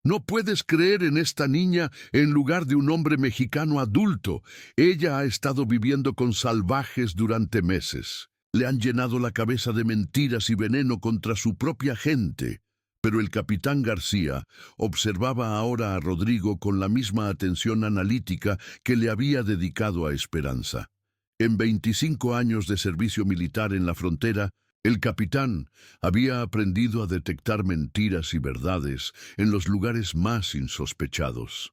«No puedes creer en esta niña en lugar de un hombre mexicano adulto. Ella ha estado viviendo con salvajes durante meses. Le han llenado la cabeza de mentiras y veneno contra su propia gente». Pero el capitán García observaba ahora a Rodrigo con la misma atención analítica que le había dedicado a Esperanza. En 25 años de servicio militar en la frontera, el capitán había aprendido a detectar mentiras y verdades en los lugares más insospechados.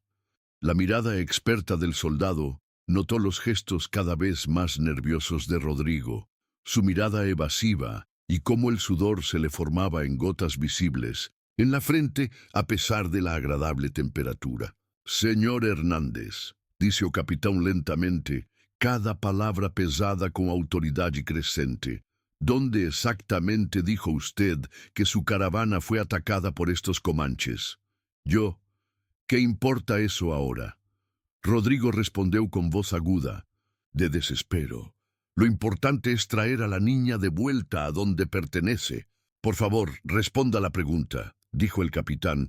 La mirada experta del soldado notó los gestos cada vez más nerviosos de Rodrigo, su mirada evasiva y cómo el sudor se le formaba en gotas visibles en la frente a pesar de la agradable temperatura. «Señor Hernández», dijo el capitán lentamente, cada palabra pesada con autoridad y creciente. «¿Dónde exactamente dijo usted que su caravana fue atacada por estos comanches?» «Yo. ¿Qué importa eso ahora?» Rodrigo respondió con voz aguda, de desespero. «Lo importante es traer a la niña de vuelta a donde pertenece. Por favor, responda a la pregunta», dijo el capitán,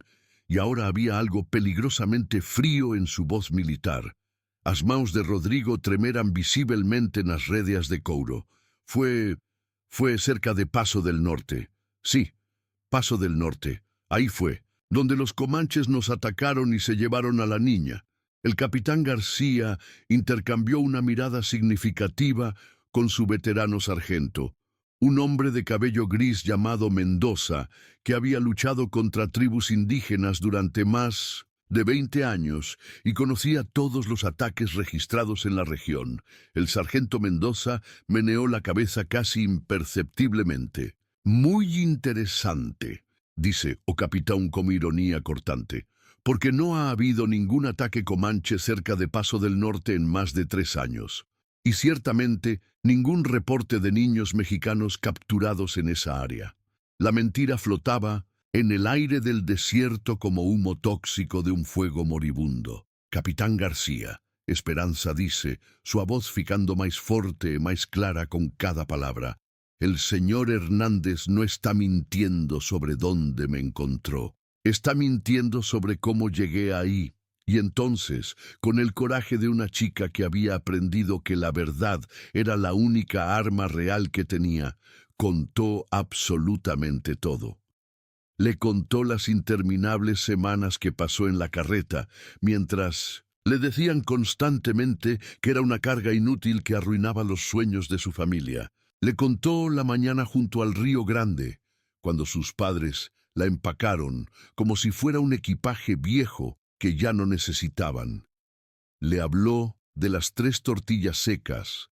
y ahora había algo peligrosamente frío en su voz militar. Las manos de Rodrigo tremeran visiblemente en las rédeas de couro. Fue cerca de Paso del Norte. Sí, Paso del Norte. Ahí fue, donde los comanches nos atacaron y se llevaron a la niña. El capitán García intercambió una mirada significativa con su veterano sargento, un hombre de cabello gris llamado Mendoza, que había luchado contra tribus indígenas durante más de 20 años y conocía todos los ataques registrados en la región. El sargento Mendoza meneó la cabeza casi imperceptiblemente. «Muy interesante», dice o capitán con ironía cortante, «porque no ha habido ningún ataque comanche cerca de Paso del Norte en más de 3 años. Y ciertamente ningún reporte de niños mexicanos capturados en esa área». La mentira flotaba en el aire del desierto como humo tóxico de un fuego moribundo. «Capitán García», Esperanza dice, su voz ficando más fuerte y más clara con cada palabra, «el señor Hernández no está mintiendo sobre dónde me encontró. Está mintiendo sobre cómo llegué ahí». Y entonces, con el coraje de una chica que había aprendido que la verdad era la única arma real que tenía, contó absolutamente todo. Le contó las interminables semanas que pasó en la carreta, mientras le decían constantemente que era una carga inútil que arruinaba los sueños de su familia. Le contó la mañana junto al Río Grande, cuando sus padres la empacaron como si fuera un equipaje viejo que ya no necesitaban. Le habló de las 3 tortillas secas,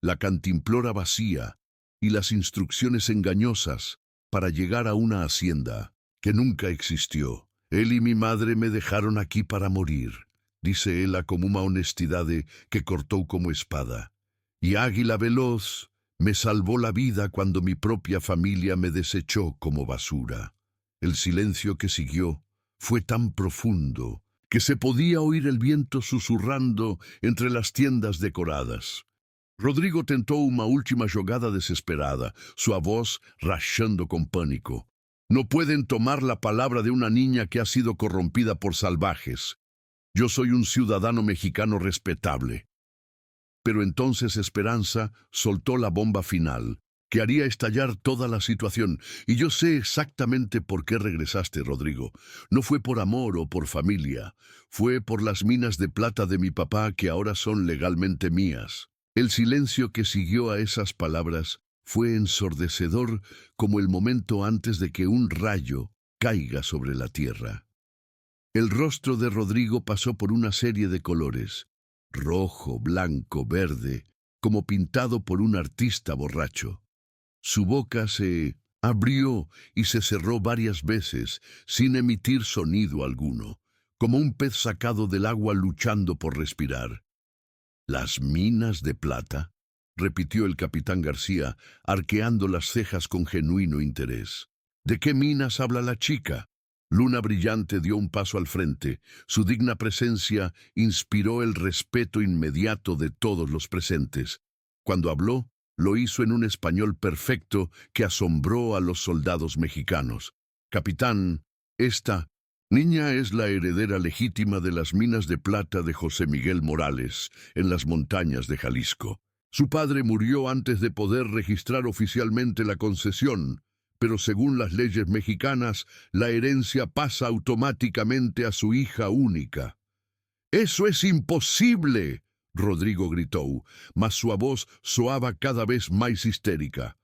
la cantimplora vacía y las instrucciones engañosas para llegar a una hacienda que nunca existió. Él y mi madre me dejaron aquí para morir, dice ella con una honestidad que cortó como espada. Y Águila Veloz me salvó la vida cuando mi propia familia me desechó como basura. El silencio que siguió fue tan profundo que se podía oír el viento susurrando entre las tiendas decoradas. Rodrigo tentó una última jugada desesperada, su voz rachando con pánico. No pueden tomar la palabra de una niña que ha sido corrompida por salvajes. Yo soy un ciudadano mexicano respetable. Pero entonces Esperanza soltó la bomba final, que haría estallar toda la situación. Y yo sé exactamente por qué regresaste, Rodrigo. No fue por amor o por familia. Fue por las minas de plata de mi papá que ahora son legalmente mías. El silencio que siguió a esas palabras fue ensordecedor como el momento antes de que un rayo caiga sobre la tierra. El rostro de Rodrigo pasó por una serie de colores, rojo, blanco, verde, como pintado por un artista borracho. Su boca se abrió y se cerró varias veces, sin emitir sonido alguno, como un pez sacado del agua luchando por respirar. «¿Las minas de plata?», repitió el capitán García, arqueando las cejas con genuino interés. «¿De qué minas habla la chica?». Luna Brillante dio un paso al frente. Su digna presencia inspiró el respeto inmediato de todos los presentes. Cuando habló, lo hizo en un español perfecto que asombró a los soldados mexicanos. «Capitán, esta niña es la heredera legítima de las minas de plata de José Miguel Morales, en las montañas de Jalisco. Su padre murió antes de poder registrar oficialmente la concesión, pero según las leyes mexicanas, la herencia pasa automáticamente a su hija única». «¡Eso es imposible!», Rodrigo gritó, mas su voz soaba cada vez más histérica.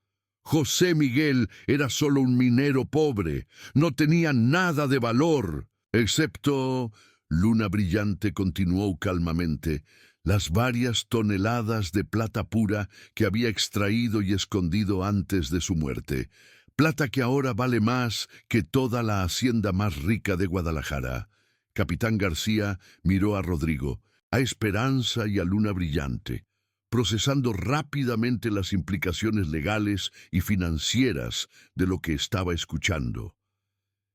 «José Miguel era solo un minero pobre, no tenía nada de valor, excepto...». Luna Brillante continuó calmamente, «las varias toneladas de plata pura que había extraído y escondido antes de su muerte. Plata que ahora vale más que toda la hacienda más rica de Guadalajara». Capitán García miró a Rodrigo, a Esperanza y a Luna Brillante, procesando rápidamente las implicaciones legales y financieras de lo que estaba escuchando.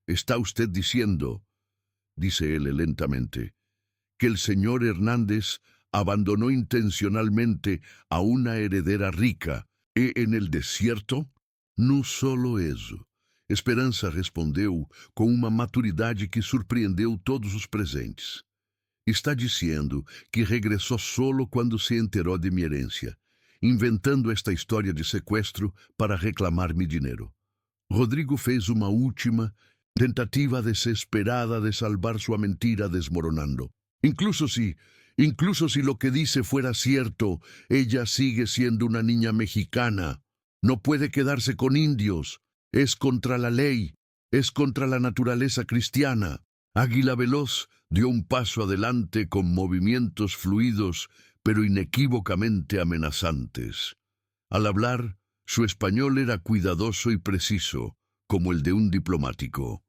«¿Está usted diciendo», dice él lentamente, «que el señor Hernández abandonó intencionalmente a una heredera rica en el desierto?» «No solo eso», Esperanza respondeu com uma maturidade que surpreendeu todos os presentes. «Está dizendo que regressou solo quando se enterou de minha herencia, inventando esta história de sequestro para reclamar mi dinheiro». Rodrigo fez uma última tentativa desesperada de salvar sua mentira desmoronando. Incluso si lo que dice fuera cierto, ella sigue siendo una niña mexicana. No puede quedarse con indios. Es contra la ley, es contra la naturaleza cristiana. Águila Veloz dio un paso adelante con movimientos fluidos, pero inequívocamente amenazantes. Al hablar, su español era cuidadoso y preciso, como el de un diplomático.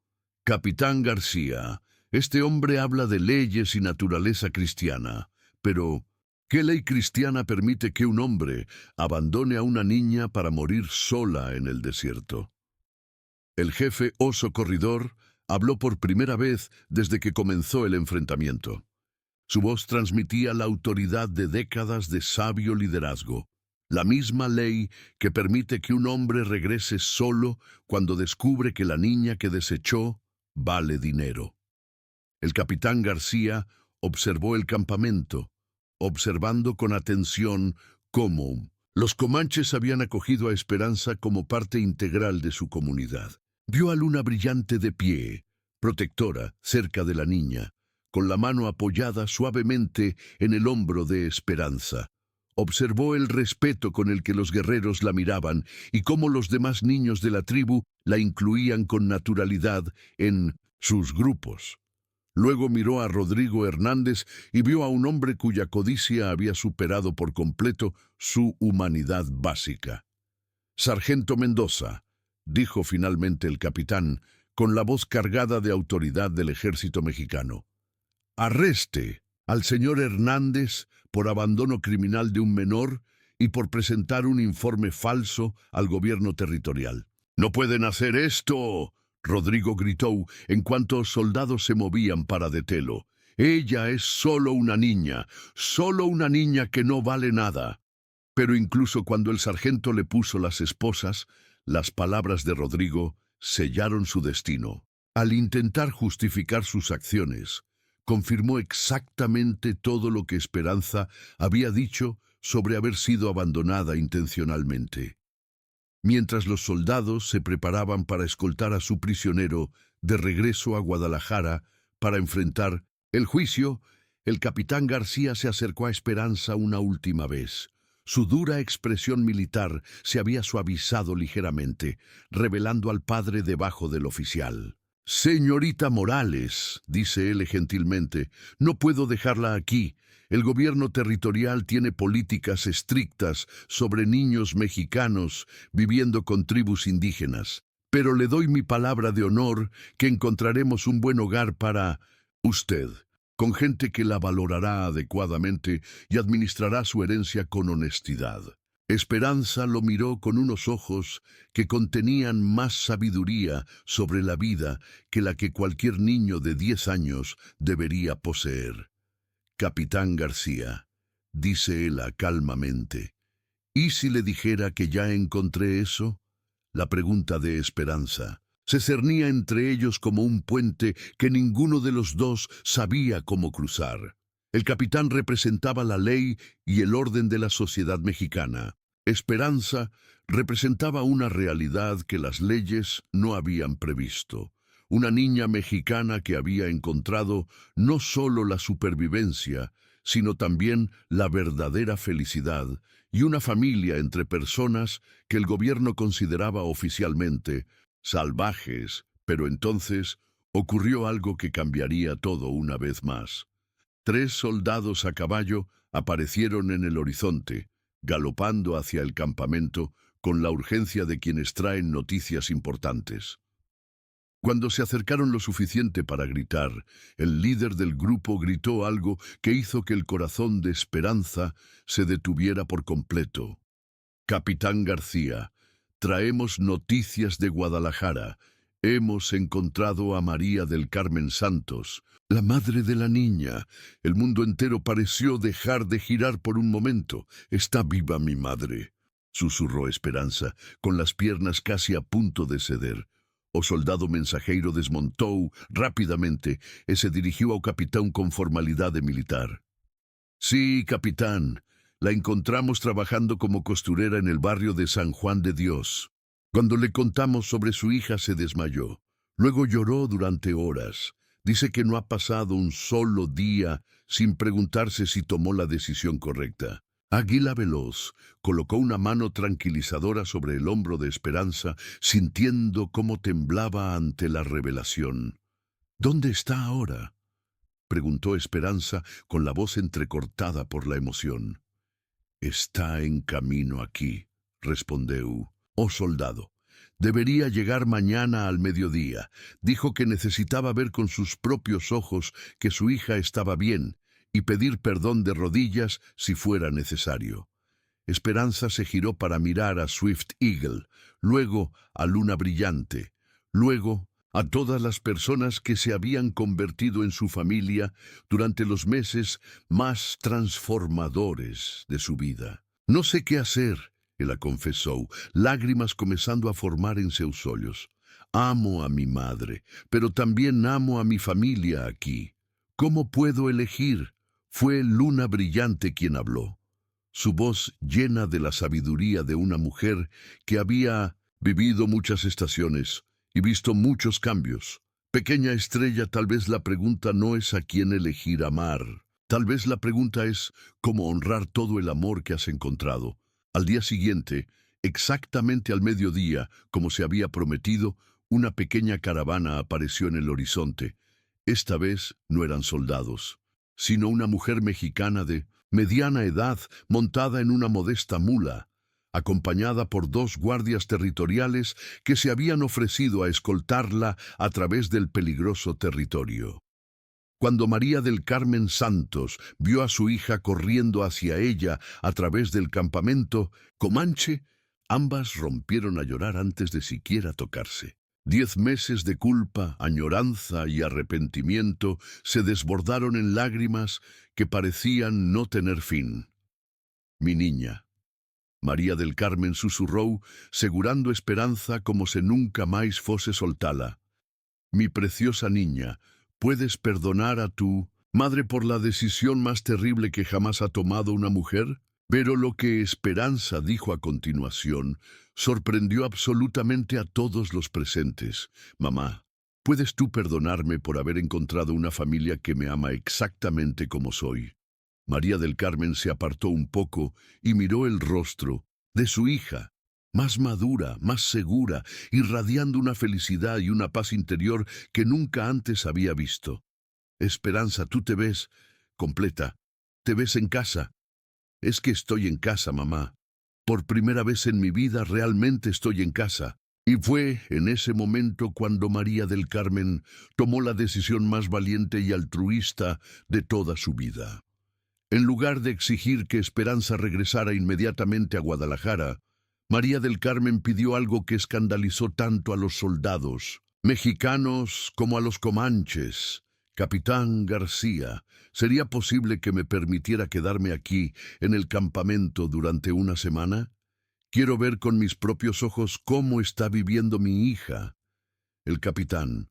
«Capitán García, este hombre habla de leyes y naturaleza cristiana, pero ¿qué ley cristiana permite que un hombre abandone a una niña para morir sola en el desierto?» El jefe Oso Corridor habló por primera vez desde que comenzó el enfrentamiento. Su voz transmitía la autoridad de décadas de sabio liderazgo, la misma ley que permite que un hombre regrese solo cuando descubre que la niña que desechó vale dinero. El capitán García observó el campamento, observando con atención cómo los comanches habían acogido a Esperanza como parte integral de su comunidad. Vio a Luna Brillante de pie, protectora, cerca de la niña, con la mano apoyada suavemente en el hombro de Esperanza. Observó el respeto con el que los guerreros la miraban y cómo los demás niños de la tribu la incluían con naturalidad en sus grupos. Luego miró a Rodrigo Hernández y vio a un hombre cuya codicia había superado por completo su humanidad básica. «Sargento Mendoza», dijo finalmente el capitán, con la voz cargada de autoridad del ejército mexicano. «Arreste al señor Hernández por abandono criminal de un menor y por presentar un informe falso al gobierno territorial». «¡No pueden hacer esto!», Rodrigo gritó en cuanto soldados se movían para detenerlo. «Ella es solo una niña que no vale nada». Pero incluso cuando el sargento le puso las esposas, las palabras de Rodrigo sellaron su destino. Al intentar justificar sus acciones, confirmó exactamente todo lo que Esperanza había dicho sobre haber sido abandonada intencionalmente. Mientras los soldados se preparaban para escoltar a su prisionero de regreso a Guadalajara para enfrentar el juicio, el capitán García se acercó a Esperanza una última vez. Su dura expresión militar se había suavizado ligeramente, revelando al padre debajo del oficial. «Señorita Morales», dice él gentilmente, «no puedo dejarla aquí. El gobierno territorial tiene políticas estrictas sobre niños mexicanos viviendo con tribus indígenas. Pero le doy mi palabra de honor que encontraremos un buen hogar para usted, con gente que la valorará adecuadamente y administrará su herencia con honestidad». Esperanza lo miró con unos ojos que contenían más sabiduría sobre la vida que la que cualquier niño de 10 años debería poseer. «Capitán García», dice él calmamente, «¿y si le dijera que ya encontré eso?». La pregunta de Esperanza se cernía entre ellos como un puente que ninguno de los dos sabía cómo cruzar. El capitán representaba la ley y el orden de la sociedad mexicana. Esperanza representaba una realidad que las leyes no habían previsto. Una niña mexicana que había encontrado no solo la supervivencia, sino también la verdadera felicidad y una familia entre personas que el gobierno consideraba oficialmente salvajes, pero entonces ocurrió algo que cambiaría todo una vez más. 3 soldados a caballo aparecieron en el horizonte, galopando hacia el campamento con la urgencia de quienes traen noticias importantes. Cuando se acercaron lo suficiente para gritar, el líder del grupo gritó algo que hizo que el corazón de Esperanza se detuviera por completo. «Capitán García, traemos noticias de Guadalajara. Hemos encontrado a María del Carmen Santos, la madre de la niña». El mundo entero pareció dejar de girar por un momento. «Está viva mi madre», susurró Esperanza, con las piernas casi a punto de ceder. O soldado mensajeiro desmontó rápidamente y se dirigió ao capitán con formalidad de militar. «Sí, capitán, la encontramos trabajando como costurera en el barrio de San Juan de Dios». Cuando le contamos sobre su hija se desmayó. Luego lloró durante horas. Dice que no ha pasado un solo día sin preguntarse si tomó la decisión correcta. Águila Veloz colocó una mano tranquilizadora sobre el hombro de Esperanza, sintiendo cómo temblaba ante la revelación. «¿Dónde está ahora?», preguntó Esperanza con la voz entrecortada por la emoción. «Está en camino aquí», respondió. «Oh soldado, debería llegar mañana al mediodía. Dijo que necesitaba ver con sus propios ojos que su hija estaba bien y pedir perdón de rodillas si fuera necesario». Esperanza se giró para mirar a Swift Eagle, luego a Luna Brillante, luego a todas las personas que se habían convertido en su familia durante los meses más transformadores de su vida. «No sé qué hacer», ela confesó, lágrimas comenzando a formar en sus olhos. «Amo a mi madre, pero también amo a mi familia aquí. ¿Cómo puedo elegir?». Fue Luna Brillante quien habló, su voz llena de la sabiduría de una mujer que había vivido muchas estaciones y visto muchos cambios. «Pequeña estrella, tal vez la pregunta no es a quién elegir amar. Tal vez la pregunta es cómo honrar todo el amor que has encontrado». Al día siguiente, exactamente al mediodía, como se había prometido, una pequeña caravana apareció en el horizonte. Esta vez no eran soldados, sino una mujer mexicana de mediana edad montada en una modesta mula, acompañada por 2 guardias territoriales que se habían ofrecido a escoltarla a través del peligroso territorio. Cuando María del Carmen Santos vio a su hija corriendo hacia ella a través del campamento Comanche, ambas rompieron a llorar antes de siquiera tocarse. 10 meses de culpa, añoranza y arrepentimiento se desbordaron en lágrimas que parecían no tener fin. «Mi niña», María del Carmen susurró, segurando esperanza como se nunca más fose soltala. «Mi preciosa niña, ¿puedes perdonar a tu madre por la decisión más terrible que jamás ha tomado una mujer?» Pero lo que Esperanza dijo a continuación sorprendió absolutamente a todos los presentes. «Mamá, ¿puedes tú perdonarme por haber encontrado una familia que me ama exactamente como soy?» María del Carmen se apartó un poco y miró el rostro de su hija, más madura, más segura, irradiando una felicidad y una paz interior que nunca antes había visto. «Esperanza, tú te ves completa, te ves en casa». «Es que estoy en casa, mamá. Por primera vez en mi vida realmente estoy en casa». Y fue en ese momento cuando María del Carmen tomó la decisión más valiente y altruista de toda su vida. En lugar de exigir que Esperanza regresara inmediatamente a Guadalajara, María del Carmen pidió algo que escandalizó tanto a los soldados mexicanos como a los comanches. «Capitán García, ¿sería posible que me permitiera quedarme aquí en el campamento durante una semana? Quiero ver con mis propios ojos cómo está viviendo mi hija». El capitán,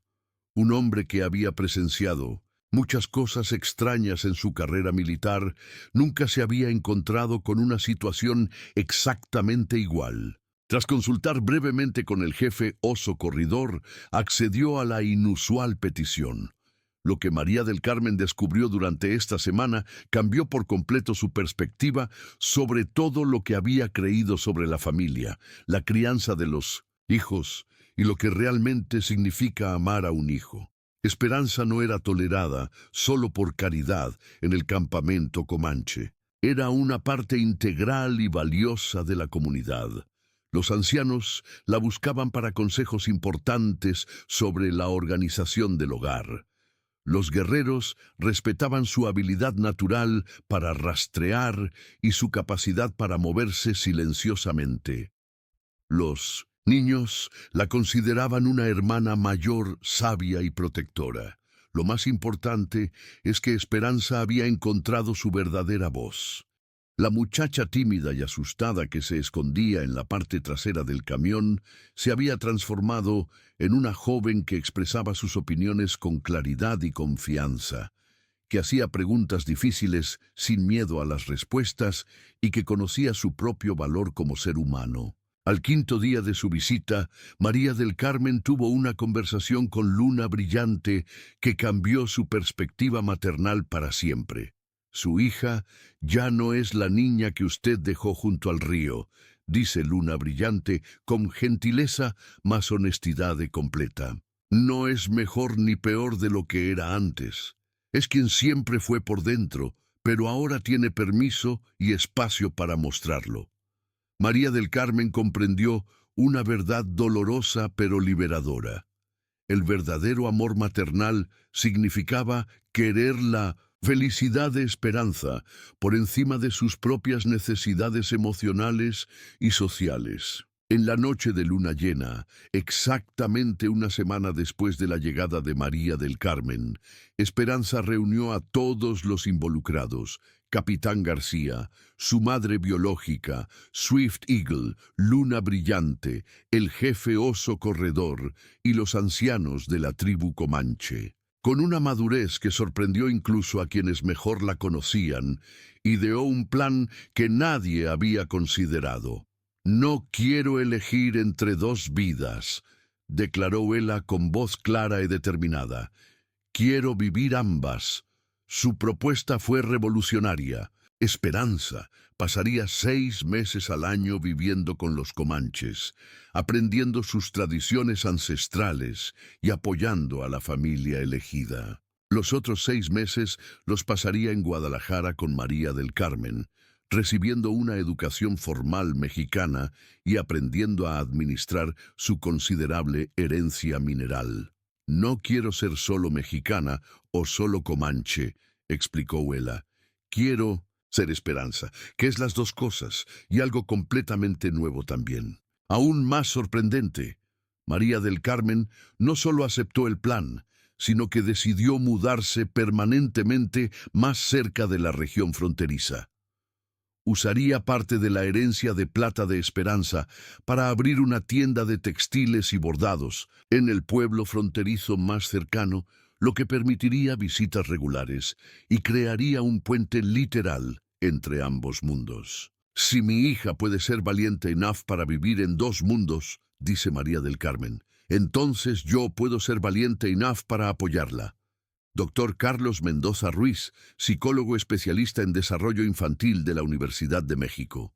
un hombre que había presenciado muchas cosas extrañas en su carrera militar, nunca se había encontrado con una situación exactamente igual. Tras consultar brevemente con el jefe Oso Corredor, accedió a la inusual petición. Lo que María del Carmen descubrió durante esta semana cambió por completo su perspectiva sobre todo lo que había creído sobre la familia, la crianza de los hijos y lo que realmente significa amar a un hijo. Esperanza no era tolerada solo por caridad en el campamento Comanche. Era una parte integral y valiosa de la comunidad. Los ancianos la buscaban para consejos importantes sobre la organización del hogar. Los guerreros respetaban su habilidad natural para rastrear y su capacidad para moverse silenciosamente. Los niños la consideraban una hermana mayor, sabia y protectora. Lo más importante es que Esperanza había encontrado su verdadera voz. La muchacha tímida y asustada que se escondía en la parte trasera del camión se había transformado en una joven que expresaba sus opiniones con claridad y confianza, que hacía preguntas difíciles sin miedo a las respuestas y que conocía su propio valor como ser humano. Al quinto día de su visita, María del Carmen tuvo una conversación con Luna Brillante que cambió su perspectiva maternal para siempre. «Su hija ya no es la niña que usted dejó junto al río», dice Luna Brillante con gentileza más honestidad completa. «No es mejor ni peor de lo que era antes. Es quien siempre fue por dentro, pero ahora tiene permiso y espacio para mostrarlo». María del Carmen comprendió una verdad dolorosa pero liberadora. El verdadero amor maternal significaba querer la felicidad de Esperanza por encima de sus propias necesidades emocionales y sociales. En la noche de luna llena, exactamente una semana después de la llegada de María del Carmen, Esperanza reunió a todos los involucrados: Capitán García, su madre biológica, Swift Eagle, Luna Brillante, el jefe Oso Corredor y los ancianos de la tribu Comanche. Con una madurez que sorprendió incluso a quienes mejor la conocían, ideó un plan que nadie había considerado. «No quiero elegir entre 2 vidas», declaró ella con voz clara y determinada. «Quiero vivir ambas». Su propuesta fue revolucionaria. Esperanza pasaría 6 meses al año viviendo con los comanches, aprendiendo sus tradiciones ancestrales y apoyando a la familia elegida. Los otros 6 meses los pasaría en Guadalajara con María del Carmen, recibiendo una educación formal mexicana y aprendiendo a administrar su considerable herencia mineral. No quiero ser solo mexicana o solo comanche, explicó Huela. Quiero ser Esperanza, que es las dos cosas, y algo completamente nuevo también. Aún más sorprendente, María del Carmen no solo aceptó el plan, sino que decidió mudarse permanentemente más cerca de la región fronteriza. Usaría parte de la herencia de plata de Esperanza para abrir una tienda de textiles y bordados en el pueblo fronterizo más cercano, lo que permitiría visitas regulares y crearía un puente literal entre ambos mundos. Si mi hija puede ser valiente enough para vivir en dos mundos, dice María del Carmen, entonces yo puedo ser valiente enough para apoyarla. Dr. Carlos Mendoza Ruiz, psicólogo especialista en desarrollo infantil de la Universidad de México.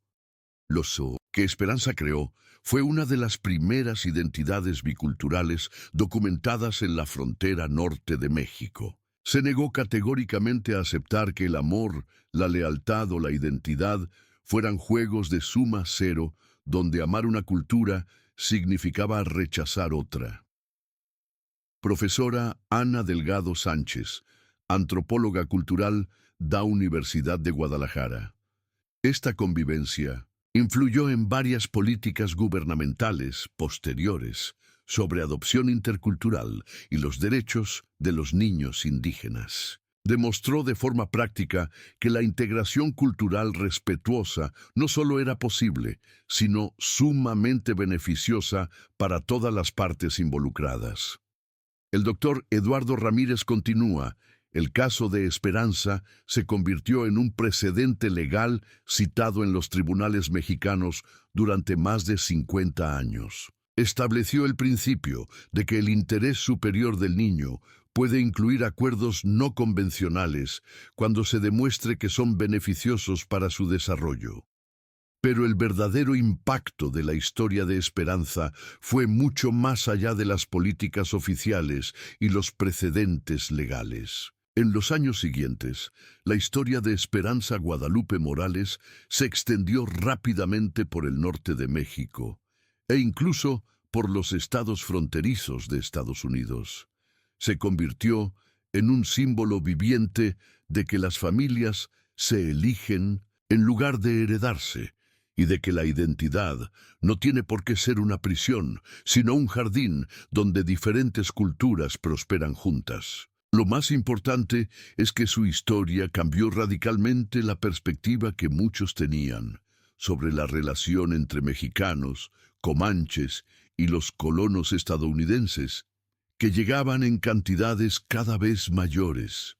Lo que Esperanza creó fue una de las primeras identidades biculturales documentadas en la frontera norte de México. Se negó categóricamente a aceptar que el amor, la lealtad o la identidad fueran juegos de suma cero, donde amar una cultura significaba rechazar otra. Profesora Ana Delgado Sánchez, antropóloga cultural de la Universidad de Guadalajara. Esta convivencia influyó en varias políticas gubernamentales posteriores sobre adopción intercultural y los derechos de los niños indígenas. Demostró de forma práctica que la integración cultural respetuosa no solo era posible, sino sumamente beneficiosa para todas las partes involucradas. El doctor Eduardo Ramírez continúa. El caso de Esperanza se convirtió en un precedente legal citado en los tribunales mexicanos durante más de 50 años. Estableció el principio de que el interés superior del niño puede incluir acuerdos no convencionales cuando se demuestre que son beneficiosos para su desarrollo. Pero el verdadero impacto de la historia de Esperanza fue mucho más allá de las políticas oficiales y los precedentes legales. En los años siguientes, la historia de Esperanza Guadalupe Morales se extendió rápidamente por el norte de México e incluso por los estados fronterizos de Estados Unidos. Se convirtió en un símbolo viviente de que las familias se eligen en lugar de heredarse, y de que la identidad no tiene por qué ser una prisión, sino un jardín donde diferentes culturas prosperan juntas. Lo más importante es que su historia cambió radicalmente la perspectiva que muchos tenían sobre la relación entre mexicanos, comanches y los colonos estadounidenses, que llegaban en cantidades cada vez mayores.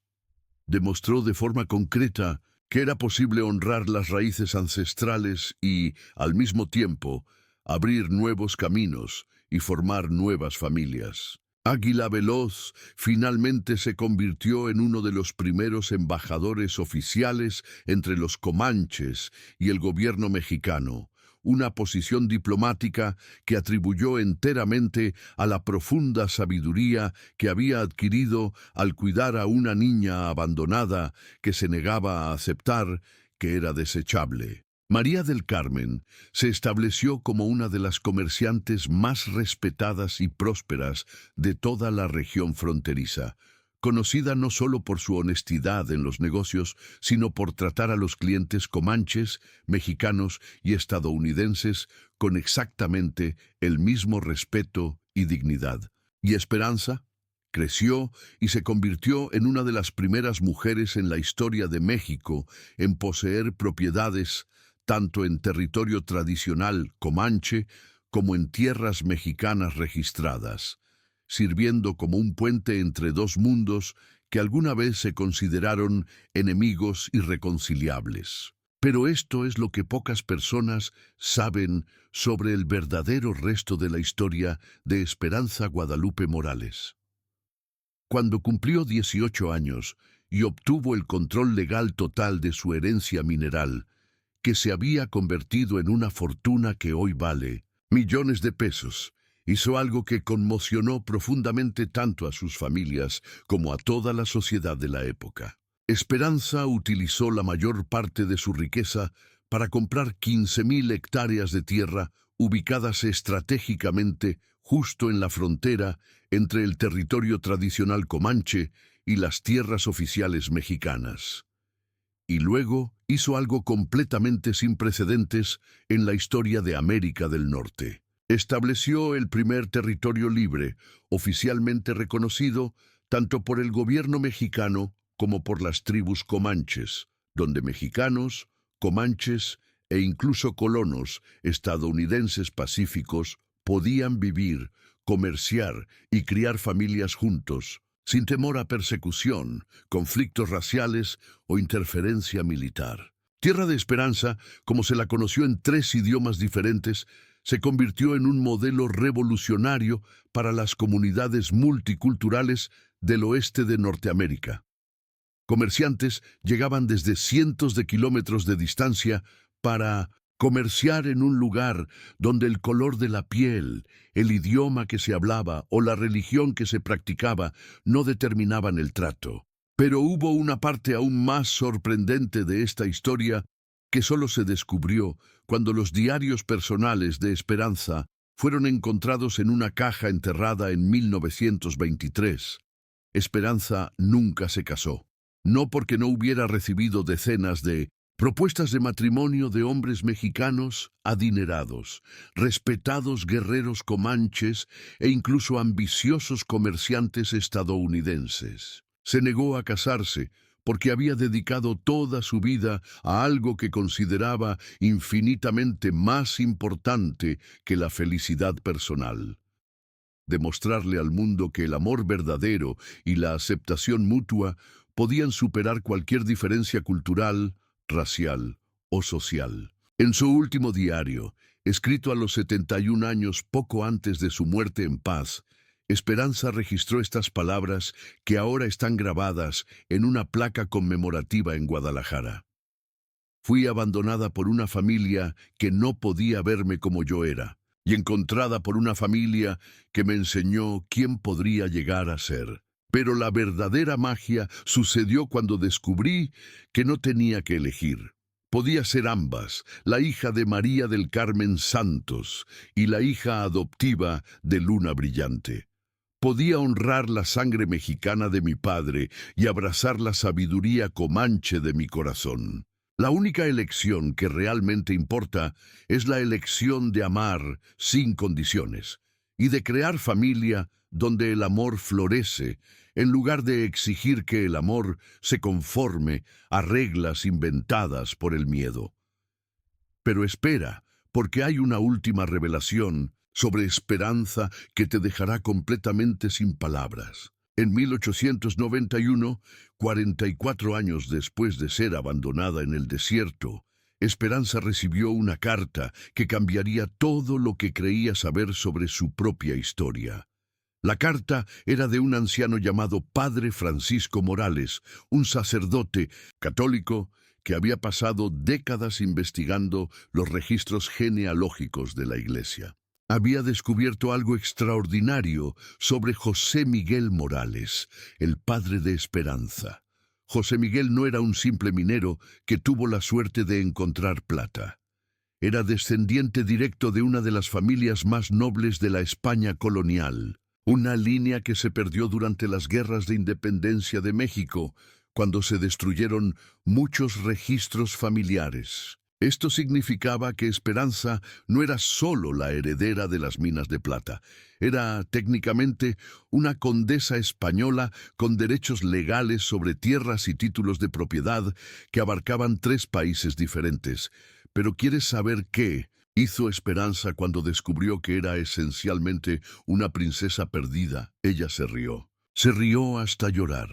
Demostró de forma concreta que era posible honrar las raíces ancestrales y, al mismo tiempo, abrir nuevos caminos y formar nuevas familias. Águila Veloz finalmente se convirtió en uno de los primeros embajadores oficiales entre los comanches y el gobierno mexicano, una posición diplomática que atribuyó enteramente a la profunda sabiduría que había adquirido al cuidar a una niña abandonada que se negaba a aceptar que era desechable. María del Carmen se estableció como una de las comerciantes más respetadas y prósperas de toda la región fronteriza, conocida no solo por su honestidad en los negocios, sino por tratar a los clientes comanches, mexicanos y estadounidenses con exactamente el mismo respeto y dignidad. Y Esperanza creció y se convirtió en una de las primeras mujeres en la historia de México en poseer propiedades tanto en territorio tradicional comanche como en tierras mexicanas registradas, sirviendo como un puente entre dos mundos que alguna vez se consideraron enemigos irreconciliables. Pero esto es lo que pocas personas saben sobre el verdadero resto de la historia de Esperanza Guadalupe Morales. Cuando cumplió 18 años y obtuvo el control legal total de su herencia mineral, que se había convertido en una fortuna que hoy vale millones de pesos, Hizo algo que conmocionó profundamente tanto a sus familias como a toda la sociedad de la época. Esperanza utilizó la mayor parte de su riqueza para comprar 15.000 hectáreas de tierra ubicadas estratégicamente justo en la frontera entre el territorio tradicional comanche y las tierras oficiales mexicanas. Y luego hizo algo completamente sin precedentes en la historia de América del Norte. Estableció el primer territorio libre, oficialmente reconocido tanto por el gobierno mexicano como por las tribus comanches, donde mexicanos, comanches e incluso colonos estadounidenses pacíficos podían vivir, comerciar y criar familias juntos, sin temor a persecución, conflictos raciales o interferencia militar. Tierra de Esperanza, como se la conoció en 3 idiomas diferentes, se convirtió en un modelo revolucionario para las comunidades multiculturales del oeste de Norteamérica. Comerciantes llegaban desde cientos de kilómetros de distancia para comerciar en un lugar donde el color de la piel, el idioma que se hablaba o la religión que se practicaba no determinaban el trato. Pero hubo una parte aún más sorprendente de esta historia que solo se descubrió cuando los diarios personales de Esperanza fueron encontrados en una caja enterrada en 1923. Esperanza nunca se casó, no porque no hubiera recibido decenas de propuestas de matrimonio de hombres mexicanos adinerados, respetados guerreros comanches e incluso ambiciosos comerciantes estadounidenses. Se negó a casarse porque había dedicado toda su vida a algo que consideraba infinitamente más importante que la felicidad personal. Demostrarle al mundo que el amor verdadero y la aceptación mutua podían superar cualquier diferencia cultural, racial o social. En su último diario, escrito a los 71 años poco antes de su muerte en paz, Esperanza registró estas palabras que ahora están grabadas en una placa conmemorativa en Guadalajara. Fui abandonada por una familia que no podía verme como yo era, y encontrada por una familia que me enseñó quién podría llegar a ser. Pero la verdadera magia sucedió cuando descubrí que no tenía que elegir. Podía ser ambas, la hija de María del Carmen Santos y la hija adoptiva de Luna Brillante. Podía honrar la sangre mexicana de mi padre y abrazar la sabiduría comanche de mi corazón. La única elección que realmente importa es la elección de amar sin condiciones y de crear familia donde el amor florece, en lugar de exigir que el amor se conforme a reglas inventadas por el miedo. Pero espera, porque hay una última revelación sobre Esperanza que te dejará completamente sin palabras. En 1891, 44 años después de ser abandonada en el desierto, Esperanza recibió una carta que cambiaría todo lo que creía saber sobre su propia historia. La carta era de un anciano llamado Padre Francisco Morales, un sacerdote católico que había pasado décadas investigando los registros genealógicos de la Iglesia. Había descubierto algo extraordinario sobre José Miguel Morales, el padre de Esperanza. José Miguel no era un simple minero que tuvo la suerte de encontrar plata. Era descendiente directo de una de las familias más nobles de la España colonial, una línea que se perdió durante las guerras de independencia de México, cuando se destruyeron muchos registros familiares. Esto significaba que Esperanza no era solo la heredera de las minas de plata, era técnicamente una condesa española con derechos legales sobre tierras y títulos de propiedad que abarcaban 3 países diferentes. Pero ¿quieres saber qué hizo Esperanza cuando descubrió que era esencialmente una princesa perdida? Ella se rió. Se rió hasta llorar.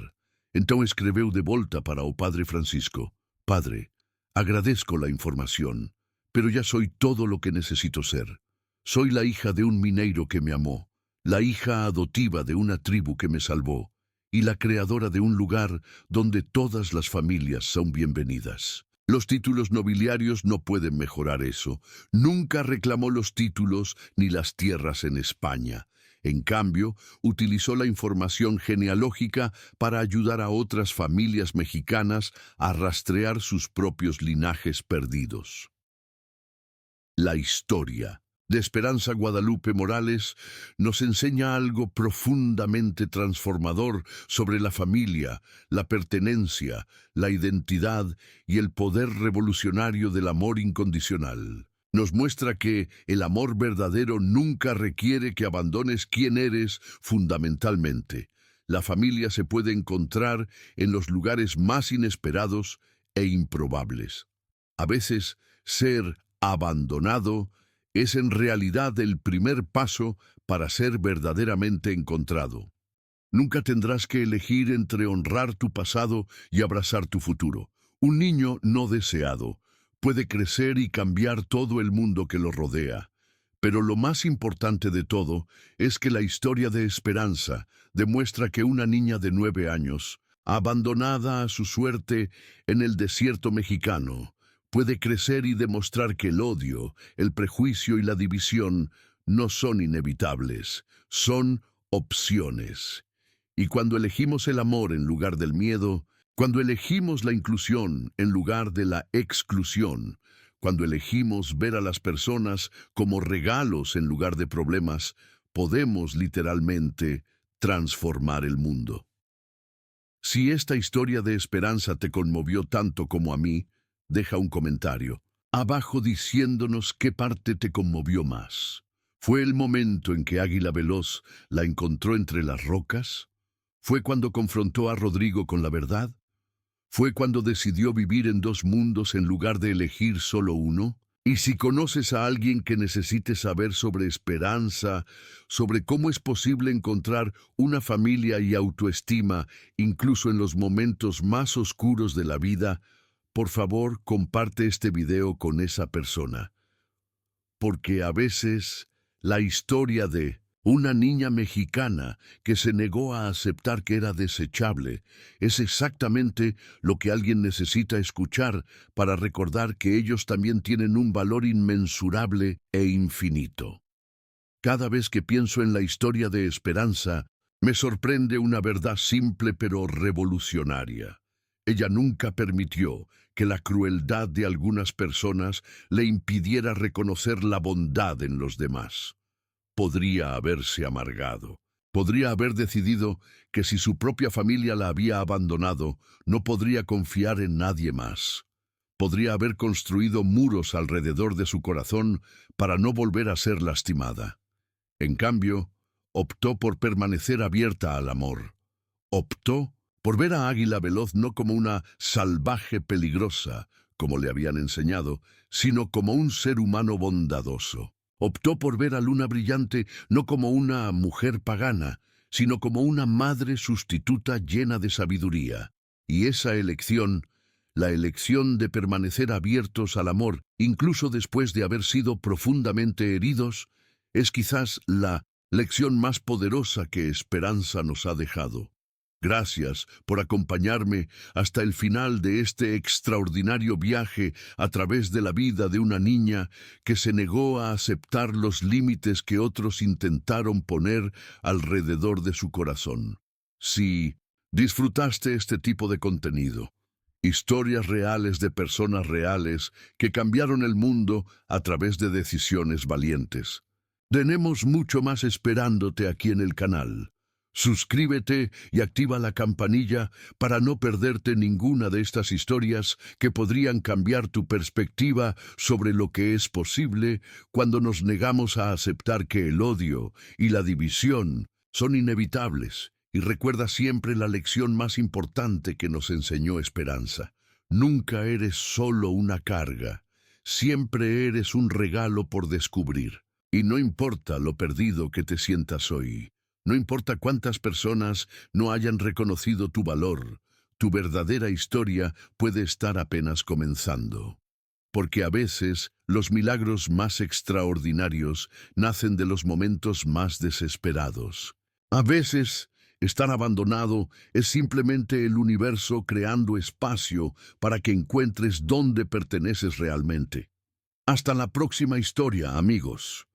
Entonces escribió de volta para o Padre Francisco: Padre, agradezco la información, pero ya soy todo lo que necesito ser. Soy la hija de un mineiro que me amó, la hija adoptiva de una tribu que me salvó, y la creadora de un lugar donde todas las familias son bienvenidas. Los títulos nobiliarios no pueden mejorar eso. Nunca reclamó los títulos ni las tierras en España. En cambio, utilizó la información genealógica para ayudar a otras familias mexicanas a rastrear sus propios linajes perdidos. La historia de Esperanza Guadalupe Morales nos enseña algo profundamente transformador sobre la familia, la pertenencia, la identidad y el poder revolucionario del amor incondicional. Nos muestra que el amor verdadero nunca requiere que abandones quién eres fundamentalmente. La familia se puede encontrar en los lugares más inesperados e improbables. A veces, ser abandonado es en realidad el primer paso para ser verdaderamente encontrado. Nunca tendrás que elegir entre honrar tu pasado y abrazar tu futuro. Un niño no deseado puede crecer y cambiar todo el mundo que lo rodea. Pero lo más importante de todo es que la historia de Esperanza demuestra que una niña de 9 años, abandonada a su suerte en el desierto mexicano, puede crecer y demostrar que el odio, el prejuicio y la división no son inevitables, son opciones. Y cuando elegimos el amor en lugar del miedo, cuando elegimos la inclusión en lugar de la exclusión, cuando elegimos ver a las personas como regalos en lugar de problemas, podemos literalmente transformar el mundo. Si esta historia de esperanza te conmovió tanto como a mí, deja un comentario abajo diciéndonos qué parte te conmovió más. ¿Fue el momento en que Águila Veloz la encontró entre las rocas? ¿Fue cuando confrontó a Rodrigo con la verdad? ¿Fue cuando decidió vivir en 2 mundos en lugar de elegir solo uno? Y si conoces a alguien que necesite saber sobre esperanza, sobre cómo es posible encontrar una familia y autoestima, incluso en los momentos más oscuros de la vida, por favor, comparte este video con esa persona. Porque a veces la historia de una niña mexicana que se negó a aceptar que era desechable es exactamente lo que alguien necesita escuchar para recordar que ellos también tienen un valor inmensurable e infinito. Cada vez que pienso en la historia de Esperanza, me sorprende una verdad simple pero revolucionaria. Ella nunca permitió que la crueldad de algunas personas le impidiera reconocer la bondad en los demás. Podría haberse amargado. Podría haber decidido que si su propia familia la había abandonado, no podría confiar en nadie más. Podría haber construido muros alrededor de su corazón para no volver a ser lastimada. En cambio, optó por permanecer abierta al amor. Optó por ver a Águila Veloz no como una salvaje peligrosa, como le habían enseñado, sino como un ser humano bondadoso. Optó por ver a Luna Brillante no como una mujer pagana, sino como una madre sustituta llena de sabiduría. Y esa elección, la elección de permanecer abiertos al amor, incluso después de haber sido profundamente heridos, es quizás la lección más poderosa que Esperanza nos ha dejado. Gracias por acompañarme hasta el final de este extraordinario viaje a través de la vida de una niña que se negó a aceptar los límites que otros intentaron poner alrededor de su corazón. Si disfrutaste este tipo de contenido, historias reales de personas reales que cambiaron el mundo a través de decisiones valientes, tenemos mucho más esperándote aquí en el canal. Suscríbete y activa la campanilla para no perderte ninguna de estas historias que podrían cambiar tu perspectiva sobre lo que es posible cuando nos negamos a aceptar que el odio y la división son inevitables. Y recuerda siempre la lección más importante que nos enseñó Esperanza. Nunca eres solo una carga, siempre eres un regalo por descubrir. Y no importa lo perdido que te sientas hoy. No importa cuántas personas no hayan reconocido tu valor, tu verdadera historia puede estar apenas comenzando. Porque a veces los milagros más extraordinarios nacen de los momentos más desesperados. A veces Estar abandonado es simplemente el universo creando espacio para que encuentres dónde perteneces realmente. Hasta la próxima historia, amigos.